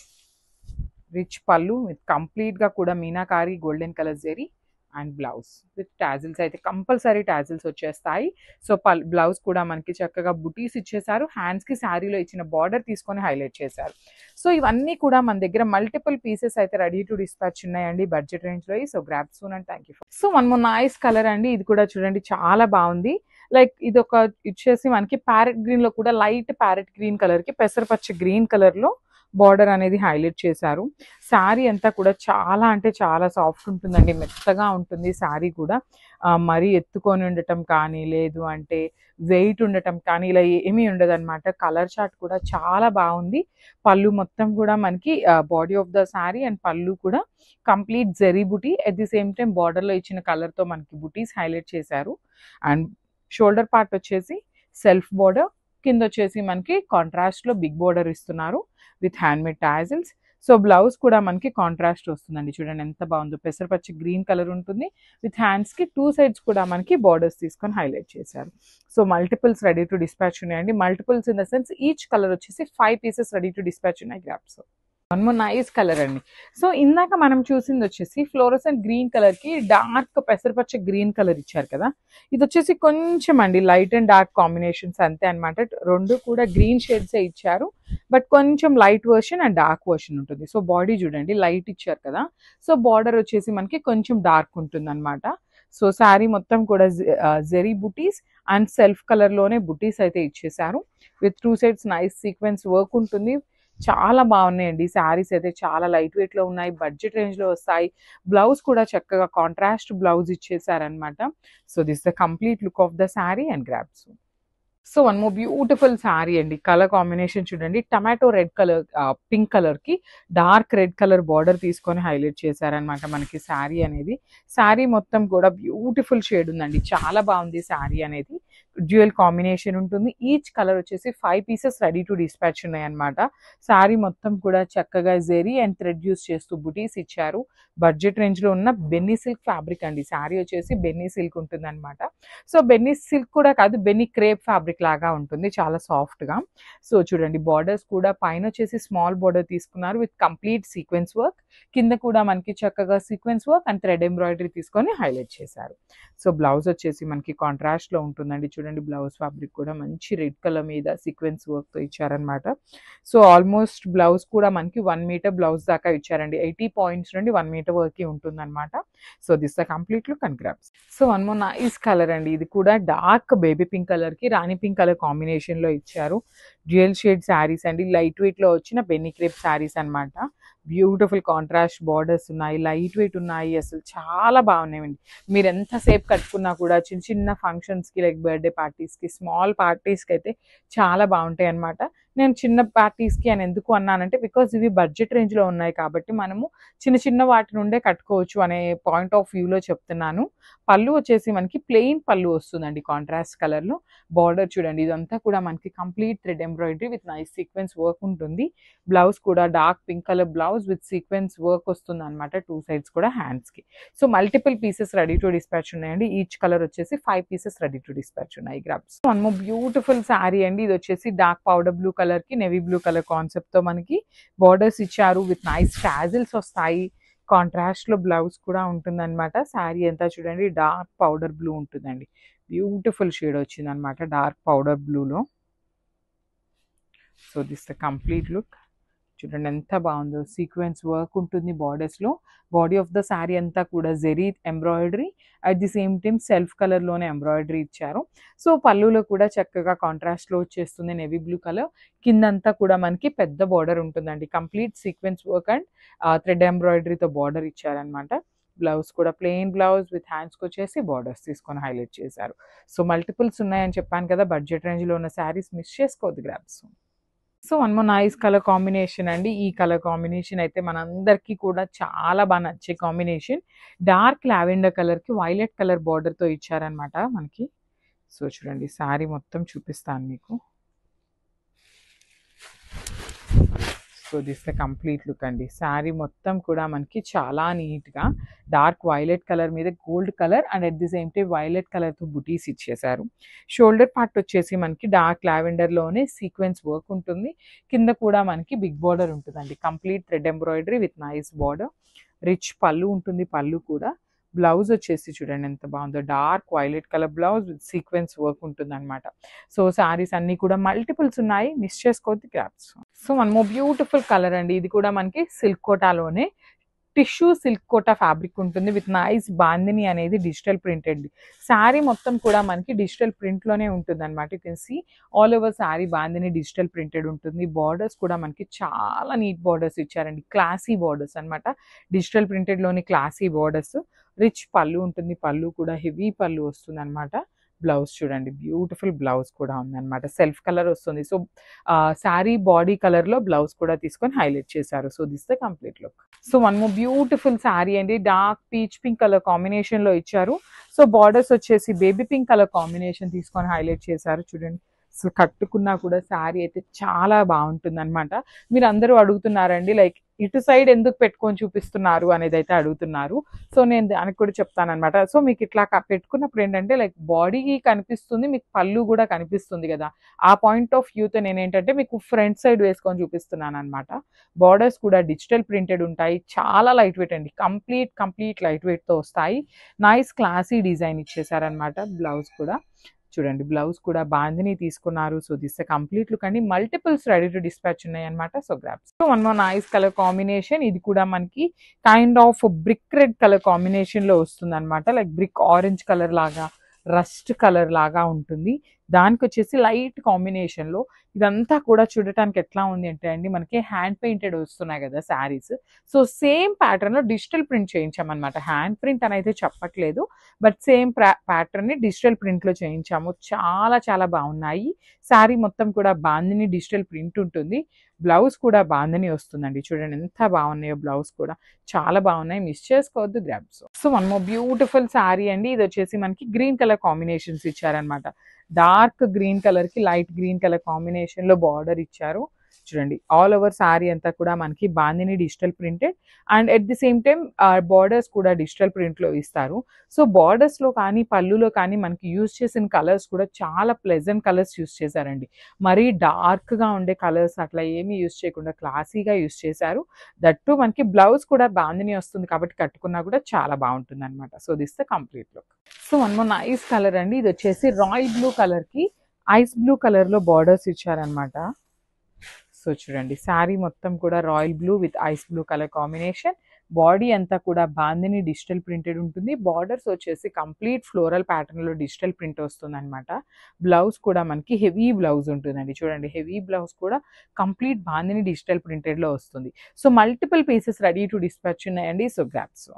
Rich pallu with complete గా కూడా meenakari golden colour zari and blouse with tassels అయితే కంపల్సరీ టాజిల్స్ వచ్చేస్తాయి. సో బ్లౌజ్ కూడా మనకి చక్కగా బుటీస్ ఇచ్చేసారు. హ్యాండ్స్ కి శారీలో ఇచ్చిన బార్డర్ తీసుకొని హైలైట్ చేశారు. సో ఇవన్నీ కూడా మన దగ్గర మల్టిపుల్ పీసెస్ అయితే రెడీ టు డిస్పాచ్ ఉన్నాయండి బడ్జెట్ రేంజ్ లో. So grab soon and thank you. So one more nice colour అండి. ఇది కూడా చూడండి చాలా బాగుంది. లైక్ ఇది ఒక ఇచ్చేసి మనకి ప్యారెట్ గ్రీన్ లో కూడా లైట్ ప్యారెట్ గ్రీన్ కలర్ కి పెసరపచ్చ గ్రీన్ కలర్ లో బార్డర్ అనేది హైలైట్ చేశారు. శారీ అంతా కూడా చాలా అంటే చాలా సాఫ్ట్ ఉంటుందండి, మెత్తగా ఉంటుంది శారీ కూడా. మరీ ఎత్తుకొని ఉండటం కానీ లేదు అంటే వెయిట్ ఉండటం కానీ ఇలా ఏమీ ఉండదు అనమాట. కలర్ చార్ట్ కూడా చాలా బాగుంది. పళ్ళు మొత్తం కూడా మనకి body of the sari and పళ్ళు కూడా complete zari buti at the same time border లో ఇచ్చిన కలర్ తో మనకి బుటీస్ హైలైట్ చేశారు. అండ్ షోల్డర్ పార్ట్ వచ్చేసి సెల్ఫ్ బార్డర్, కింద వచ్చేసి మనకి కాంట్రాస్ట్ లో బిగ్ బార్డర్ ఇస్తున్నారు with handmade tassels. So blouse కూడా మనకి కాంట్రాస్ట్ వస్తుందండి. చూడండి ఎంత బాగుందో, పెసరపచ్చి గ్రీన్ కలర్ ఉంటుంది విత్ హ్యాండ్స్ కి టూ సైడ్స్ కూడా మనకి బార్డర్స్ తీసుకొని హైలైట్ చేశారు. So multiples ready to dispatch ఉన్నాయండి. Multiples in the sense each colour వచ్చేసి 5 పీసెస్ రెడీ టు డిస్పాచ్ ఉన్నాయి grabs. One more nice colour అండి. సో ఇందాక మనం చూసింది వచ్చేసి ఫ్లోరసెంట్ గ్రీన్ కలర్ కి డార్క్ పెసరపచ్చ గ్రీన్ కలర్ ఇచ్చారు కదా, ఇది వచ్చేసి కొంచెం అండి లైట్ అండ్ డార్క్ కాంబినేషన్స్ అంతే అనమాట. రెండు కూడా గ్రీన్ షేడ్స్ ఇచ్చారు బట్ కొంచెం light version and dark version ఉంటుంది. సో బాడీ చూడండి లైట్ ఇచ్చారు కదా, సో బార్డర్ వచ్చేసి మనకి కొంచెం డార్క్ ఉంటుంది అనమాట. సో శారీ మొత్తం కూడా జెరీ బుటీస్ అండ్ సెల్ఫ్ కలర్ లోనే బుటీస్ అయితే ఇచ్చేసారు with two sides nice sequence work ఉంటుంది. చాలా బాగున్నాయండి శారీస్ అయితే, చాలా లైట్ వెయిట్ లో ఉన్నాయి, బడ్జెట్ రేంజ్ లో వస్తాయి. బ్లౌజ్ కూడా చక్కగా కాంట్రాస్ట్ బ్లౌజ్ ఇచ్చేసారనమాట. So this the complete look of the sari and grabs. So one more beautiful sari అండి. కలర్ కాంబినేషన్ చూడండి, tomato red colour pink colour కి డార్క్ రెడ్ కలర్ బార్డర్ తీసుకొని హైలైట్ చేశారనమాట మనకి శారీ అనేది. శారీ మొత్తం కూడా బ్యూటిఫుల్ షేడ్ ఉందండి, చాలా బాగుంది శారీ అనేది. డ్యూయల్ కాంబినేషన్ ఉంటుంది. ఈచ్ కలర్ వచ్చేసి 5 పీసెస్ రెడీ టు డిస్పాచ్ ఉన్నాయి అనమాట. శారీ మొత్తం కూడా చక్కగా జెరీ అండ్ థ్రెడ్ యూస్ చేస్తూ బుటీస్ ఇచ్చారు. బడ్జెట్ రేంజ్ లో ఉన్న బెన్నీ సిల్క్ ఫ్యాబ్రిక్ అండి. శారీ వచ్చేసి బెన్నీ సిల్క్ ఉంటుంది అనమాట. సో బెన్నీ సిల్క్ కూడా కాదు, బెన్నీ క్రేప్ ఫ్యాబ్రిక్ లాగా ఉంటుంది, చాలా సాఫ్ట్ గా. సో చూడండి బార్డర్స్ కూడా పైన వచ్చేసి స్మాల్ బార్డర్ తీసుకున్నారు విత్ కంప్లీట్ సీక్వెన్స్ వర్క్, కింద కూడా మనకి చక్కగా sequence work and thread embroidery తీసుకొని హైలైట్ చేశారు. సో బ్లౌజ్ వచ్చేసి మనకి కాంట్రాస్ట్ లో ఉంటుందండి. చూడండి బ్లౌజ్ ఫ్యాబ్రిక్ కూడా మంచి రెడ్ కలర్ మీద సీక్వెన్స్ వర్క్ తో ఇచ్చారనమాట. సో ఆల్మోస్ట్ బ్లౌజ్ కూడా మనకి 1 మీటర్ బ్లౌజ్ దాకా ఇచ్చారండి. 80 పాయింట్స్ నుండి 1 మీటర్ వరకు ఉంటుంది అనమాట. So this the complete look and grabs. So one more nice colour అండి. ఇది కూడా డార్క్ బేబీ పింక్ కలర్ కి రాణి పింక్ కలర్ కాంబినేషన్ లో ఇచ్చారు. డ్యూయల్ షేడ్ శారీస్ అండి, లైట్ వెయిట్ లో వచ్చిన బెన్నీ క్రేప్ శారీస్ అనమాట. బ్యూటిఫుల్ కాంట్రాస్ట్ బార్డర్స్ ఉన్నాయి, లైట్ వెయిట్ ఉన్నాయి, అసలు చాలా బాగున్నాయండి. మీరు ఎంతసేపు కట్టుకున్నా కూడా చిన్న చిన్న ఫంక్షన్స్ కి లైక్ బర్త్డే పార్టీస్ కి స్మాల్ పార్టీస్ కి అయితే చాలా బాగుంటాయి అనమాట. నేను చిన్న పార్టీస్ కి అని ఎందుకు అన్నానంటే బికాజ్ ఇవి బడ్జెట్ రేంజ్ లో ఉన్నాయి కాబట్టి మనము చిన్న చిన్న వాటి నుండే కట్టుకోవచ్చు అనే పాయింట్ ఆఫ్ వ్యూలో చెప్తున్నాను. పళ్ళు వచ్చేసి మనకి ప్లెయిన్ పళ్ళు వస్తుందండి కాంట్రాస్ట్ కలర్ లో. బార్డర్ చూడండి ఇదంతా కూడా మనకి complete thread embroidery with nice sequence work ఉంటుంది. బ్లౌజ్ కూడా dark pink colour blouse with sequence work వస్తుంది అనమాట, టూ సైడ్స్ కూడా హ్యాండ్స్ కి. So multiple pieces ready to dispatch ఉన్నాయండి. ఈచ్ కలర్ వచ్చేసి 5 పీసెస్ రెడీ టు డిస్పాచ్ ఉన్నాయి. Grabs. One more beautiful sari అండి. ఇది వచ్చేసి డార్క్ పౌడర్ బ్లూ కలర్ కి నేవీ బ్లూ కలర్ కాన్సెప్ట్ తో మనకి బార్డర్స్ ఇచ్చారు విత్ నైస్ టాజిల్స్ వస్తాయి. కాంట్రాస్ట్ లో బ్లౌజ్ కూడా ఉంటుంది అనమాట. శారీ అంతా చూడండి డార్క్ పౌడర్ బ్లూ ఉంటుందండి. బ్యూటిఫుల్ షేడ్ వచ్చిందనమాట డార్క్ పౌడర్ బ్లూలో. So this the complete look. చూడండి ఎంత బాగుందో, సీక్వెన్స్ వర్క్ ఉంటుంది బార్డర్స్లో. బాడీ ఆఫ్ ద శారీ అంతా కూడా zari embroidery, at the same time self కలర్లోనే ఎంబ్రాయిడరీ ఇచ్చారు. సో పళ్ళులో కూడా చక్కగా కాంట్రాస్ట్లో వచ్చేస్తుంది నేవీ బ్లూ కలర్. కిందంతా కూడా మనకి పెద్ద బార్డర్ ఉంటుందండి, complete sequence work and thread ఎంబ్రాయిడరీతో బార్డర్ ఇచ్చారనమాట. బ్లౌజ్ కూడా ప్లెయిన్ బ్లౌజ్ విత్ హ్యాండ్స్కి వచ్చేసి బార్డర్స్ తీసుకొని హైలైట్ చేశారు. సో మల్టిపుల్స్ ఉన్నాయని చెప్పాను కదా, బడ్జెట్ రేంజ్లో ఉన్న శారీస్ మిస్ చేసుకోవద్దు, grabs. So one more nice colour combination అండి. ఈ కలర్ కాంబినేషన్ అయితే మనందరికీ కూడా చాలా బాగా నచ్చే కాంబినేషన్. డార్క్ లావెండర్ కలర్కి వైలెట్ కలర్ బార్డర్తో ఇచ్చారనమాట మనకి. సో చూడండి శారీ మొత్తం చూపిస్తాను మీకు. So this the complete look అండి. శారీ మొత్తం కూడా మనకి చాలా నీట్గా డార్క్ వైలెట్ కలర్ మీద gold colour and at the same time violet కలర్తో బుటీస్ ఇచ్చేసారు. షోల్డర్ పార్ట్ వచ్చేసి మనకి డార్క్ లావెండర్లోనే సీక్వెన్స్ వర్క్ ఉంటుంది. కింద కూడా మనకి బిగ్ బార్డర్ ఉంటుందండి, complete thread embroidery with nice border. Rich pallu ఉంటుంది, పళ్ళు కూడా. బ్లౌజ్ వచ్చేసి చూడండి ఎంత బాగుందో, dark violet colour blouse with sequence work ఉంటుంది అనమాట. సో శారీస్ అన్నీ కూడా మల్టిపుల్స్ ఉన్నాయి, మిస్ చేసుకోవద్దు grabs. So one more beautiful colour అండి. ఇది కూడా మనకి సిల్క్ కోటాలోనే టిష్యూ సిల్క్ కోటా ఫ్యాబ్రిక్ ఉంటుంది విత్ నైస్ బాందిని అనేది డిజిటల్ ప్రింటెడ్. శారీ మొత్తం కూడా మనకి డిజిటల్ ప్రింట్లోనే ఉంటుంది అనమాట. You can see all over sari bandhani digital printed ఉంటుంది. బార్డర్స్ కూడా మనకి చాలా నీట్ బార్డర్స్ ఇచ్చారండి, క్లాసీ బార్డర్స్ అనమాట. డిజిటల్ ప్రింటెడ్లోని క్లాసీ బార్డర్స్. రిచ్ పళ్ళు ఉంటుంది, పళ్ళు కూడా హెవీ పళ్ళు వస్తుంది అనమాట. బ్లౌజ్ చూడండి, బ్యూటిఫుల్ బ్లౌజ్ కూడా ఉందన్నమాట, సెల్ఫ్ కలర్ వస్తుంది. సో శారీ బాడీ కలర్లో బ్లౌజ్ కూడా తీసుకొని హైలైట్ చేశారు. So this the complete look. So one more beautiful sari అండి, డార్క్ పీచ్ పింక్ కలర్ కాంబినేషన్లో ఇచ్చారు. సో బార్డర్స్ వచ్చేసి బేబీ పింక్ కలర్ కాంబినేషన్ తీసుకొని హైలైట్ చేశారు. చూడండి అసలు కట్టుకున్నా కూడా శారీ అయితే చాలా బాగుంటుంది అనమాట. మీరు అందరూ అడుగుతున్నారండి లైక్ ఇటు సైడ్ ఎందుకు పెట్టుకొని చూపిస్తున్నారు అనేది అయితే అడుగుతున్నారు. సో నేను దానికి కూడా చెప్తానమాట. సో మీకు ఇట్లా పెట్టుకున్నప్పుడు ఏంటంటే లైక్ బాడీకి కనిపిస్తుంది, మీకు పళ్ళు కూడా కనిపిస్తుంది కదా, ఆ పాయింట్ ఆఫ్ వ్యూతో నేను ఏంటంటే మీకు ఫ్రంట్ సైడ్ వేసుకొని చూపిస్తున్నాను అనమాట. బార్డర్స్ కూడా డిజిటల్ ప్రింటెడ్ ఉంటాయి, చాలా లైట్ వెయిట్ అండి, కంప్లీట్ లైట్ వెయిట్తో వస్తాయి. నైస్ క్లాసీ డిజైన్ ఇచ్చేసారనమాట. బ్లౌజ్ కూడా చూడండి, బ్లౌజ్ కూడా బాందిని తీసుకున్నారు. సో దిస్ కంప్లీట్ లుక్ అండి. మల్టిపుల్స్ రెడీ టు డిస్పాచ్ ఉన్నాయి అనమాట. So grabs. So one more nice colour combination. ఇది కూడా మనకి kind of brick red colour combination లో వస్తుంది అనమాట. లైక్ బ్రిక్ ఆరెంజ్ కలర్ లాగా, రస్ట్ కలర్ లాగా ఉంటుంది. దానికి వచ్చేసి లైట్ కాంబినేషన్ లో ఇదంతా కూడా చూడటానికి ఎట్లా ఉంది అంటే అండి, మనకి హ్యాండ్ పెయింటెడ్ వస్తున్నాయి కదా శారీస్. సో సేమ్ ప్యాటర్న్ లో డిజిటల్ ప్రింట్ చేయించామన్నమాట. హ్యాండ్ ప్రింట్ అని అయితే చెప్పట్లేదు, బట్ సేమ్ ప్యాటర్న్ ని డిజిటల్ ప్రింట్ లో చేయించాము. చాలా బాగున్నాయి. శారీ మొత్తం కూడా బాందిని డిజిటల్ ప్రింట్ ఉంటుంది. బ్లౌజ్ కూడా బాందిని వస్తుందండి. చూడండి ఎంత బాగున్నాయో, బ్లౌజ్ కూడా చాలా బాగున్నాయి, మిస్ చేసుకోవద్దు grabs. So one more beautiful sari అండి. ఇది వచ్చేసి మనకి గ్రీన్ కలర్ కాంబినేషన్స్ ఇచ్చారనమాట. డార్క్ గ్రీన్ కలర్ కి లైట్ గ్రీన్ కలర్ కాంబినేషన్ లో బార్డర్ ఇచ్చారు. చూడండి ఆల్ ఓవర్ శారీ అంతా కూడా మనకి bandhani digital printed and at the same time borders కూడా డిజిటల్ ప్రింట్ లో ఇస్తారు. సో బార్డర్స్ లో కానీ పళ్ళులో కానీ మనకి యూజ్ చేసిన కలర్స్ కూడా చాలా ప్లెజెంట్ కలర్స్ యూజ్ చేశారండి. మరీ డార్క్ గా ఉండే కలర్స్ అట్లా ఏమీ యూజ్ చేయకుండా క్లాసీగా యూజ్ చేశారు. దట్టు మనకి బ్లౌజ్ కూడా బాందిని వస్తుంది కాబట్టి కట్టుకున్నా కూడా చాలా బాగుంటుంది అనమాట. So this the complete look. So one more nice colour అండి. ఇది వచ్చేసి రాయల్ బ్లూ కలర్ కి ఐస్ బ్లూ కలర్ లో బార్డర్స్ ఇచ్చారనమాట. సో చూడండి శారీ మొత్తం కూడా royal blue with ice blue colour combination. Body అంతా కూడా బాందిని డిజిటల్ ప్రింటెడ్ ఉంటుంది. బార్డర్స్ వచ్చేసి కంప్లీట్ ఫ్లోరల్ ప్యాటర్న్ లో డిజిటల్ ప్రింట్ వస్తుంది అనమాట. బ్లౌజ్ కూడా మనకి హెవీ బ్లౌజ్ ఉంటుందండి. చూడండి హెవీ బ్లౌజ్ కూడా కంప్లీట్ బాందిని డిజిటల్ ప్రింటెడ్ లో వస్తుంది. So multiple pieces ready to dispatch ఉన్నాయండి. So grabs.